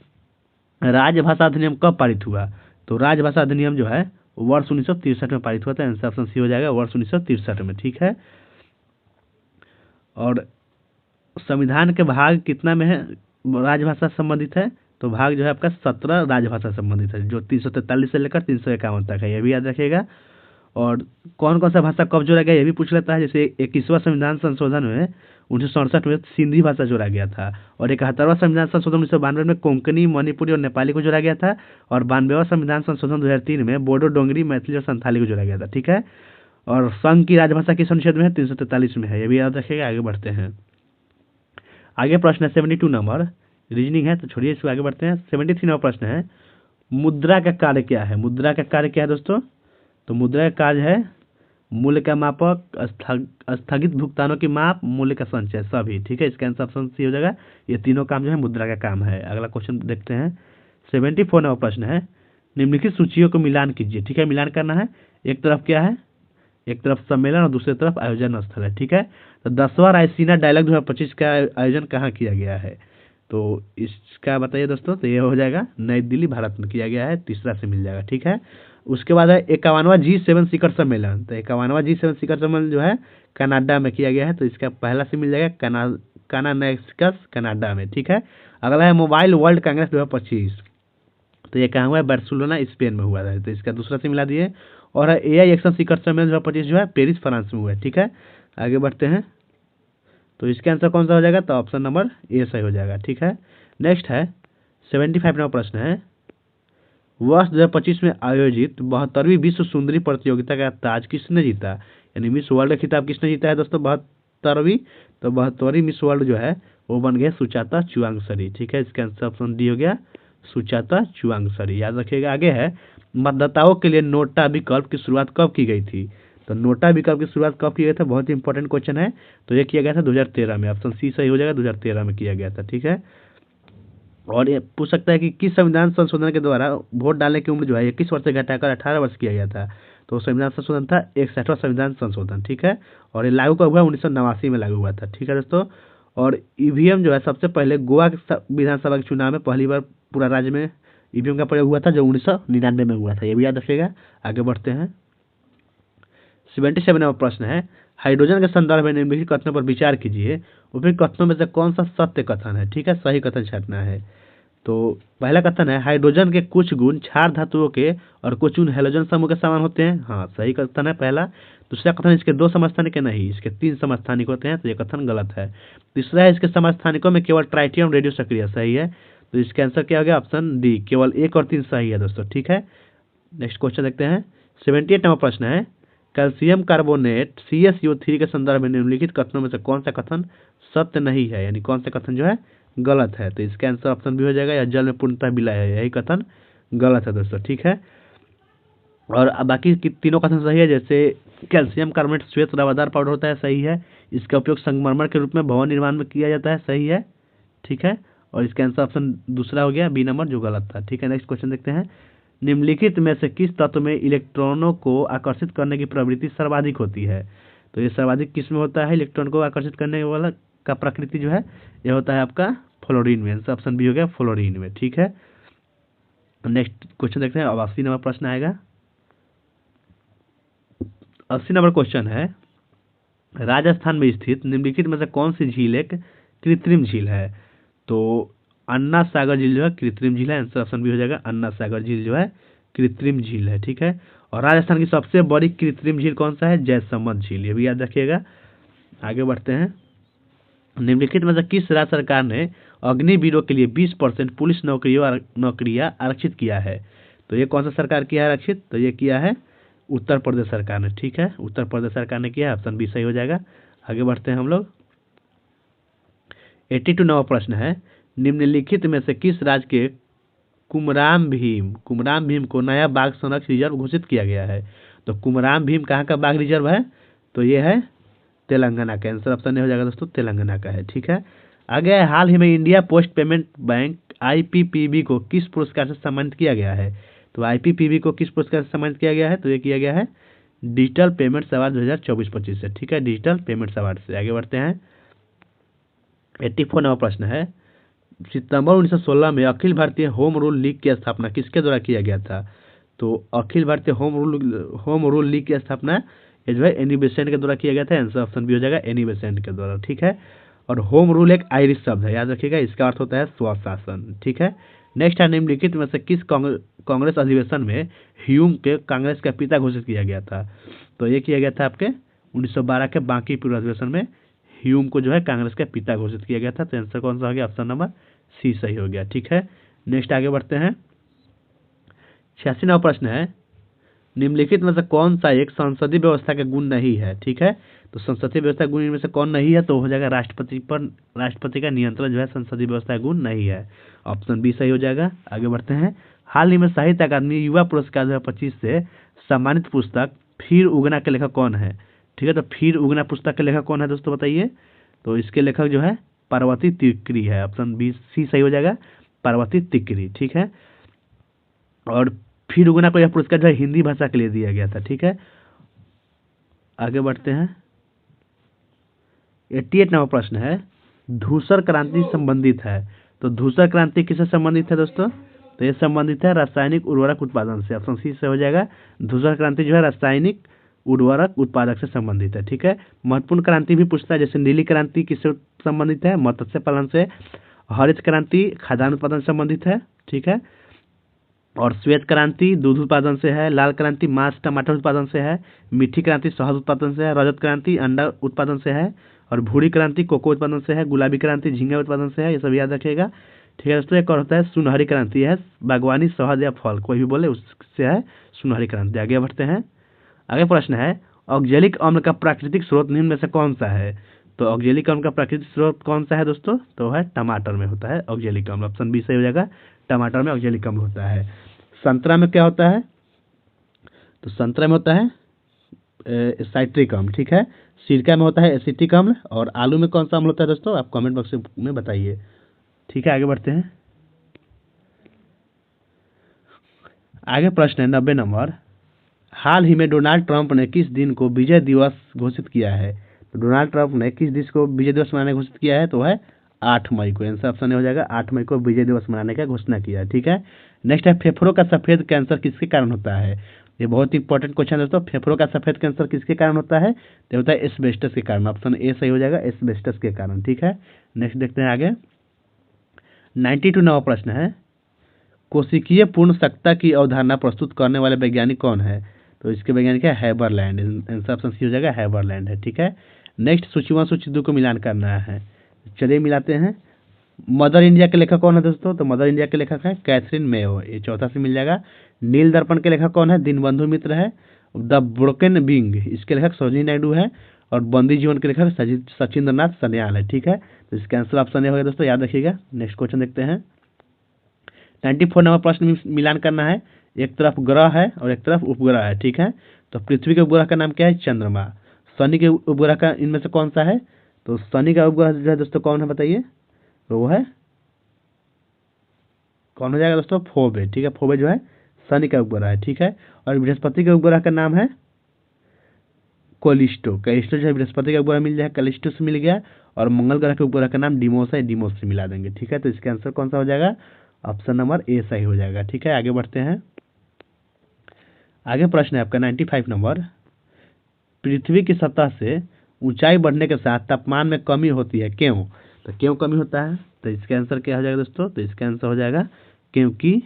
राजभाषा अधिनियम कब पारित हुआ? तो राजभाषा अधिनियम जो है वर्ष 1963 में पारित हुआ था। आंसर ऑप्शन सी हो जाएगा, वर्ष 1963 में। ठीक है, और संविधान के भाग कितना में है राजभाषा संबंधित है? तो भाग जो है आपका 17 राजभाषा संबंधित है, जो 343 से लेकर 351 तक है। ये भी याद रखिएगा। और कौन कौन सा भाषा कब जोड़ा गया ये भी पूछ लेता है। जैसे 21वां संविधान संशोधन में 1967 में सिंधी भाषा जोड़ा गया था, और 71वां संविधान संशोधन 1992 में कोंकणी, मणिपुरी और नेपाली को जोड़ा गया था, और 92वां संविधान संशोधन 2003 में बोडो, डोंगरी, मैथिली और संथाली को जोड़ा गया था। ठीक है, और संघ की राजभाषा किस अनुच्छेद में है? 343 में है। ये भी याद रखिएगा। आगे बढ़ते हैं। आगे प्रश्न है 72 नंबर, रीजनिंग है तो छोड़िए, इसको आगे बढ़ते हैं। 73 नंबर प्रश्न है, मुद्रा का कार्य क्या है? मुद्रा का कार्य क्या है दोस्तों? तो मुद्रा का कार्य है मूल्य का मापक, स्थगित भुगतानों की माप, मूल्य का संचय, सभी। ठीक है, इसका आंसर ऑप्शन सी हो जाएगा। ये तीनों काम जो है मुद्रा का काम है। अगला क्वेश्चन देखते हैं। 74 नंबर प्रश्न है, निम्नलिखित सूचियों को मिलान कीजिए। ठीक है, मिलान करना है। एक तरफ क्या है? एक तरफ सम्मेलन और दूसरी तरफ आयोजन स्थल है। ठीक है, तो 10वां रायसीना डायलॉग 2025 का आयोजन कहाँ किया गया है? तो इसका बताइए दोस्तों। तो ये हो जाएगा नई दिल्ली, भारत में किया गया है। तीसरा से मिल जाएगा। ठीक है, उसके बाद है 51वां G7 शिखर सम्मेलन। तो 51वां G7 शिखर सम्मेलन जो है कनाडा में किया गया है, तो इसका पहला से मिल जाएगा कानानेक्सकस कनाडा में, ठीक है। अगला है मोबाइल वर्ल्ड कांग्रेस 2025, तो ये कहाँ हुआ है, बार्सिलोना स्पेन में हुआ है, तो इसका दूसरा से मिला दिए। और AI एक्शन शिखर सम्मेलन 2025 जो है पेरिस फ्रांस में हुआ है, ठीक है। आगे बढ़ते हैं, तो इसका आंसर कौन सा हो जाएगा, तो ऑप्शन नंबर ए सही हो जाएगा, ठीक है। नेक्स्ट है 75 नंबर प्रश्न है, वर्ष 2025 में आयोजित 72वीं विश्व सुंदरी प्रतियोगिता का ताज किसने जीता, यानी मिस वर्ल्ड का खिताब किसने जीता है दोस्तों 72वीं, तो 72वीं मिस वर्ल्ड जो है वो बन गया सुचाता चुआंगसरी, ठीक है। इसका आंसर ऑप्शन डी हो गया सुचाता चुआंगसरी, याद रखिएगा। आगे है मतदाताओं के लिए नोटा विकल्प की शुरुआत कब की गई थी, तो नोटा विकल्प की शुरुआत कब की गई था, बहुत ही इंपॉर्टेंट क्वेश्चन है। तो ये किया गया था 2013 में, ऑप्शन सी सही हो जाएगा, 2013 में किया गया था, ठीक है। और ये पूछ सकता है कि किस संविधान संशोधन के द्वारा वोट डालने की उम्र जो है 21 वर्ष से घटाकर 18 वर्ष किया गया था, तो संविधान संशोधन था 61वां संविधान संशोधन, ठीक है। और ये लागू कब हुआ, 1989 में लागू हुआ था, ठीक है दोस्तों। और ईवीएम जो है सबसे पहले गोवा विधानसभा के चुनाव में पहली बार पूरा राज्य में ईवीएम का प्रयोग हुआ था, जो 1999 में हुआ था, ये भी याद रखिएगा। आगे बढ़ते हैं, 77वां प्रश्न है, हाइड्रोजन के संदर्भ में निम्नलिखित कथनों पर विचार कीजिए, उपयुक्त कथनों में से कौन सा सत्य कथन है, ठीक है, सही कथन छांटना है। तो पहला कथन है, हाइड्रोजन के कुछ गुण क्षार धातुओं के और कुछ गुण हैलोजन समूह के समान होते हैं, हाँ सही कथन है पहला। दूसरा कथन, इसके 2 समस्थानिक नहीं, इसके 3 समस्थानिक होते हैं, तो ये कथन गलत है। तीसरा है, इसके समस्थानिकों में केवल ट्राइटियम रेडियो सक्रिय, सही है। तो इसका आंसर क्या हो गया, ऑप्शन डी, केवल 1 और 3 सही है दोस्तों, ठीक है। नेक्स्ट क्वेश्चन देखते हैं, 78 नंबर प्रश्न है, कैल्शियम कार्बोनेट CaCO3 के संदर्भ में निम्नलिखित कथनों में से कौन सा कथन सत्य नहीं है, यानी कौन सा कथन जो है गलत है, तो इसका आंसर ऑप्शन भी हो जाएगा, यह जल में पूर्णतः विलय है, यही कथन गलत है दोस्तों, ठीक है। और बाकी तीनों कथन सही है, जैसे कैल्शियम कार्बोनेट श्वेत रवादार पाउडर होता है, सही है। इसका उपयोग संगमरमर के रूप में भवन निर्माण में किया जाता है, सही है, ठीक है। और इसका आंसर ऑप्शन दूसरा हो गया, बी नंबर, जो गलत था, ठीक है। नेक्स्ट क्वेश्चन देखते हैं, निम्नलिखित में से किस तत्व में इलेक्ट्रॉनों को आकर्षित करने की प्रवृत्ति सर्वाधिक होती है, तो ये सर्वाधिक किस में होता है, इलेक्ट्रॉन को आकर्षित करने वाला का प्रकृति जो है यह होता है आपका फ्लोरीन में, ऑप्शन बी हो गया फ्लोरीन में, ठीक है। नेक्स्ट क्वेश्चन देखते हैं, अब 80 नंबर प्रश्न आएगा। 80 नंबर क्वेश्चन है, राजस्थान में स्थित निम्नलिखित में से कौन सी झील एक कृत्रिम झील है, तो अन्ना सागर झील जो है कृत्रिम झील है, आंसर ऑप्शन बी हो जाएगा, अन्ना सागर झील जो है कृत्रिम झील है, ठीक है। और राजस्थान की सबसे बड़ी कृत्रिम झील कौन सा है, जयसमंद झील, ये भी याद रखिएगा। आगे बढ़ते हैं, निम्नलिखित में से किस राज्य सरकार ने अग्निवीरों के लिए 20% पुलिस नौकरियां आरक्षित किया है, तो ये कौन सा सरकार किया है आरक्षित, तो ये किया है उत्तर प्रदेश सरकार ने, ठीक है, उत्तर प्रदेश सरकार ने किया है, ऑप्शन बी सही हो जाएगा। आगे बढ़ते हैं हम लोग, 82 नंबर प्रश्न है, निम्नलिखित में से किस राज्य के कुमराम भीम को नया बाघ संरक्षण रिजर्व घोषित किया गया है, तो कुमराम भीम कहाँ का बाघ रिजर्व है, तो ये है तेलंगाना का, आंसर ऑप्शन हो जाएगा दोस्तों, तेलंगाना का है, ठीक है। आगे है, हाल ही में India post payment bank IPPB को किस पुरस्कार से सम्मानित किया गया है, तो IPPB को किस पुरस्कार से सम्मानित किया गया है, तो ये किया गया है डिजिटल पेमेंट्स अवार्ड 2024-25 से, ठीक है, डिजिटल पेमेंट्स अवार्ड से। आगे बढ़ते हैं, 84 नंबर प्रश्न है, सितंबर 1916 में Akhil Bharatiya home rule league की स्थापना किसके द्वारा किया गया था, तो Akhil Bharatiya home rule league की स्थापना ये जो है एनी बेसेंट के द्वारा किया गया था, आंसर ऑप्शन बी हो जाएगा, एनी बेसेंट के द्वारा, ठीक है। और होम रूल एक आयरिश शब्द है, याद रखिएगा, इसका अर्थ होता है स्वशासन, ठीक है। नेक्स्ट है, निम्नलिखित में से किस कांग्रेस अधिवेशन में ह्यूम के कांग्रेस का पिता घोषित किया गया था, तो ये किया गया था आपके 1912 के बांकीपुर अधिवेशन में ह्यूम को जो है कांग्रेस का पिता घोषित किया गया था, तो आंसर कौन सा हो गया, ऑप्शन नंबर सी सही हो गया, ठीक है। नेक्स्ट आगे बढ़ते हैं, 86 नंबर प्रश्न है, निम्नलिखित में से कौन सा एक संसदीय व्यवस्था का गुण नहीं है, ठीक है, तो संसदीय व्यवस्था गुण इनमें से कौन नहीं है, तो हो जाएगा राष्ट्रपति का नियंत्रण जो है संसदीय व्यवस्था का गुण नहीं है, ऑप्शन बी सही हो जाएगा। आगे बढ़ते हैं, हाल ही में साहित्य अकादमी युवा पुरस्कार 2025 से सम्मानित पुस्तक फिर उगना के लेखक कौन है, ठीक है, तो फिर उगना पुस्तक के लेखक कौन है दोस्तों बताइए, तो इसके लेखक जो है पार्वती तिकरी है, ऑप्शन बी सी सही हो जाएगा, पार्वती तिकरी, ठीक है। और फिर उगना को यह पुरस्कार जो है हिंदी भाषा के लिए दिया गया था, ठीक है। आगे बढ़ते हैं, 88 नंबर प्रश्न है, धूसर क्रांति संबंधित है, तो धूसर क्रांति किससे संबंधित है दोस्तों, तो ये संबंधित है रासायनिक उर्वरक उत्पादन से, ऑप्शन सी से हो जाएगा। धूसर क्रांति जो है रासायनिक उर्वरक उत्पादक से संबंधित है, ठीक है। महत्वपूर्ण क्रांति भी पूछता है, जैसे नीली क्रांति किससे संबंधित है, मत्स्य पालन से। हरित क्रांति खाद्यान्न उत्पादन से संबंधित है, ठीक है। और श्वेत क्रांति दूध उत्पादन से है। लाल क्रांति मांस टमाटर उत्पादन से है। मीठी क्रांति शहद उत्पादन से है। रजत क्रांति अंडा उत्पादन से है। और भूरी क्रांति कोको उत्पादन से है। गुलाबी क्रांति झींगा उत्पादन से है। ये सब याद रखिएगा, ठीक है दोस्तों। एक और होता है सुनहरी क्रांति, है बागवानी शहद या फल कोई भी बोले उससे है सुनहरी क्रांति। आगे बढ़ते हैं। आगे प्रश्न है ऑक्जेलिक अम्ल का प्राकृतिक स्रोत निम्न में से कौन सा है। तो ऑक्जेलिक अम्ल का प्राकृतिक स्रोत कौन सा है दोस्तों, तो है टमाटर में होता है ऑक्जेलिक अम्ल। ऑप्शन बी सही हो जाएगा, टमाटर में ऑक्जेलिक अम्ल होता है। संतरा में क्या होता है, तो संतरा में होता है साइट्रिक अम्ल, ठीक है। सिरका में होता है एसिटिक अम्ल। और आलू में कौन सा अम्ल होता है दोस्तों, आप कमेंट बॉक्स में बताइए, ठीक है। आगे बढ़ते हैं। आगे प्रश्न है 90 नंबर। हाल ही में डोनाल्ड ट्रंप ने किस दिन को विजय दिवस घोषित किया है। तो डोनाल्ड ट्रंप ने किस दिन को विजय दिवस मनाने घोषित किया है, तो है 8 मई को। आंसर ऑप्शन हो जाएगा 8 मई को विजय दिवस मनाने का घोषणा किया है, ठीक है। नेक्स्ट है फेफड़ों का सफेद कैंसर किसके कारण होता है। ये बहुत ही इंपॉर्टेंट क्वेश्चन है दोस्तों। फेफड़ों का सफेद कैंसर किसके कारण होता है, तो होता है एस्बेस्टस के कारण। ऑप्शन ए सही हो जाएगा, एस्बेस्टस के कारण, ठीक है। नेक्स्ट देखते हैं आगे। 92 नवा प्रश्न है कोशिकीय पूर्ण सत्ता की अवधारणा प्रस्तुत करने वाले वैज्ञानिक कौन है। तो इसके वैज्ञानिक है हैबरलैंड। आंसर ऑप्शन सी हो जाएगा, हैबरलैंड है, ठीक है। नेक्स्ट सूची 1 सूची 2 को मिलान करना है, चलिए मिलाते हैं। मदर इंडिया के लेखक कौन है दोस्तों, तो मदर इंडिया के लेखक है कैथरीन मेयो, ये चौथा से मिल जाएगा। नील दर्पण के लेखक कौन है, दीनबंधु मित्र है। द ब्रोकन विंग इसके लेखक सरोजिनी नायडू है। और बंदी जीवन के लेखक सचिंद्र नाथ सन्याल है, ठीक है। तो इसका आंसर ऑप्शन ए होगा दोस्तों, याद रखिएगा। नेक्स्ट क्वेश्चन देखते हैं। 94 नंबर प्रश्न में मिलान करना है। एक तरफ ग्रह है और एक तरफ उपग्रह है, ठीक है। तो पृथ्वी के उपग्रह का नाम क्या है, चंद्रमा। शनि के उपग्रह का इनमें से कौन सा है, तो शनि का उपग्रह जो है दोस्तों कौन है बताइए, तो वो है कौन हो जाएगा दोस्तों, फोबे, ठीक है। फोबे जो है शनि का उपग्रह है, ठीक है। और बृहस्पति के उपग्रह का नाम है कोलिस्टो। कैलिस्टो जो है बृहस्पति का उपग्रह मिल जाएगा, कैलिस्टो से मिल गया। और मंगल ग्रह के उपग्रह का नाम डिमोस है, डिमोस से मिला देंगे, ठीक है। तो इसका आंसर कौन सा हो जाएगा, ऑप्शन नंबर ए सही हो जाएगा, ठीक है। आगे बढ़ते हैं। आगे प्रश्न है आपका 95 नंबर। पृथ्वी की सतह से ऊंचाई बढ़ने के साथ तापमान में कमी होती है, क्यों। तो क्यों कमी होता है, तो इसका आंसर क्या हो जाएगा दोस्तों, तो इसका आंसर हो जाएगा क्योंकि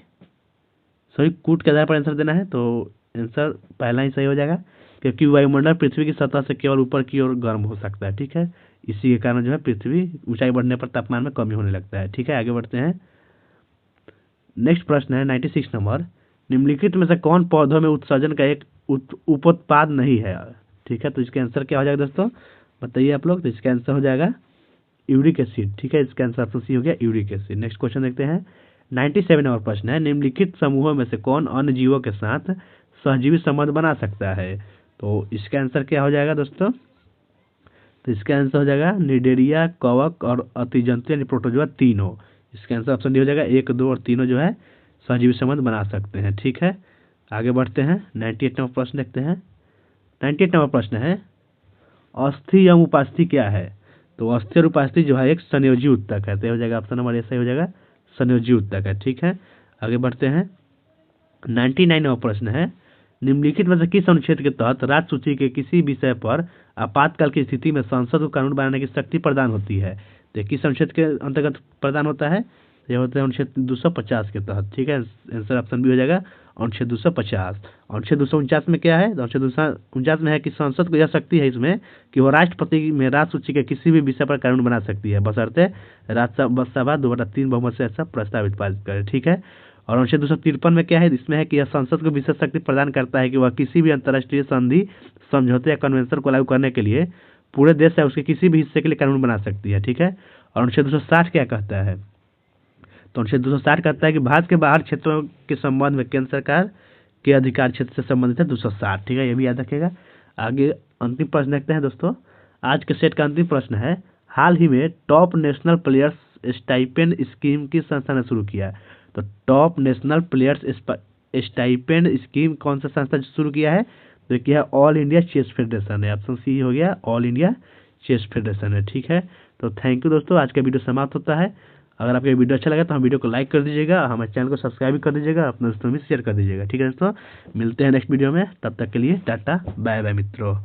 सॉरी कूट के आधार पर आंसर देना है, तो आंसर पहला ही सही हो जाएगा। क्योंकि वायुमंडल पृथ्वी की सतह से केवल ऊपर की ओर गर्म हो सकता है, ठीक है। इसी के कारण जो है पृथ्वी ऊंचाई बढ़ने पर तापमान में कमी होने लगता है, ठीक है। आगे बढ़ते हैं। नेक्स्ट प्रश्न है 96 नंबर। निम्नलिखित में से कौन पौधों में उत्सर्जन का एक उपोत्पाद नहीं है, ठीक है। तो इसका आंसर क्या हो जाएगा दोस्तों, बताइए आप लोग। तो इसका आंसर हो जाएगा यूरिक एसिड, ठीक है। इसका आंसर ऑप्शन सी हो गया, यूरिक एसिड। नेक्स्ट क्वेश्चन देखते हैं। 97 नंबर प्रश्न है निम्नलिखित समूहों में से कौन अन्य जीवों के साथ सहजीवी संबंध बना सकता है। तो इसका आंसर क्या हो जाएगा दोस्तों, तो इसका आंसर हो जाएगा निडेरिया, कवक और अतिजंतु यानी प्रोटोजोआ तीनों। इसका आंसर ऑप्शन डी हो जाएगा, 1, 2 और तीनों जो है सहजीवी संबंध बना सकते हैं, ठीक है। आगे बढ़ते हैं। 98 नंबर प्रश्न देखते हैं। 98 नंबर प्रश्न है अस्थि एवं उपास्थि क्या है। तो अस्थि और उपास्थि जो है एक संयोजी उत्तक है, तो हो जाएगा ऑप्शन नंबर ए सही हो जाएगा, संयोजी उत्तक है, ठीक है। आगे बढ़ते हैं। 99 नंबर प्रश्न है निम्नलिखित में से किस अनुच्छेद के तहत राज्य सूची के किसी विषय पर आपातकाल की स्थिति में संसद को कानून बनाने की शक्ति प्रदान होती है। तो किस अनुच्छेद के अंतर्गत प्रदान होता है, यह होता है अनुच्छेद 250 के तहत, ठीक है। आंसर ऑप्शन बी हो जाएगा अनुच्छेद 250। अनुच्छेद 249 में क्या है, अनुच्छेद 249 में है कि संसद को यह शक्ति है इसमें कि वो राष्ट्रपति में राज्य सूची के किसी भी विषय पर कानून बना सकती है, बशर्ते राज्यसभा 2/3 बहुमत से ऐसा प्रस्तावित पारित करे, ठीक है। और अनुच्छेद 253 में क्या है, इसमें है कि यह संसद को विशेष शक्ति प्रदान करता है कि वह किसी भी अंतर्राष्ट्रीय संधि, समझौते या कन्वेंशन को लागू करने के लिए पूरे देश या उसके किसी भी हिस्से के लिए कानून बना सकती है, ठीक है। और अनुच्छेद 260 क्या कहता है, तो अनुच्छेद 260 कहता है कि भारत के बाहर क्षेत्रों के संबंध में केंद्र सरकार के अधिकार क्षेत्र से संबंधित है 260, ठीक है। ये भी याद रखिएगा। आगे अंतिम प्रश्न देखते हैं दोस्तों। आज के सेट का अंतिम प्रश्न है हाल ही में top national players stipend scheme किस संस्था ने शुरू किया। तो top national players stipend scheme कौन सा संस्था शुरू किया है, तो क्या है ऑल इंडिया चेस फेडरेशन है, ऑप्शन सी हो गया ऑल इंडिया चेस फेडरेशन है, ठीक है। तो थैंक यू दोस्तों, आज का वीडियो समाप्त होता है। अगर आपको ये वीडियो अच्छा लगा तो हम वीडियो को लाइक कर दीजिएगा, हमारे चैनल को सब्सक्राइब भी कर दीजिएगा, अपने दोस्तों में शेयर कर दीजिएगा। ठीक है दोस्तों, मिलते हैं नेक्स्ट वीडियो में, तब तक के लिए टाटा बाय बाय मित्रों।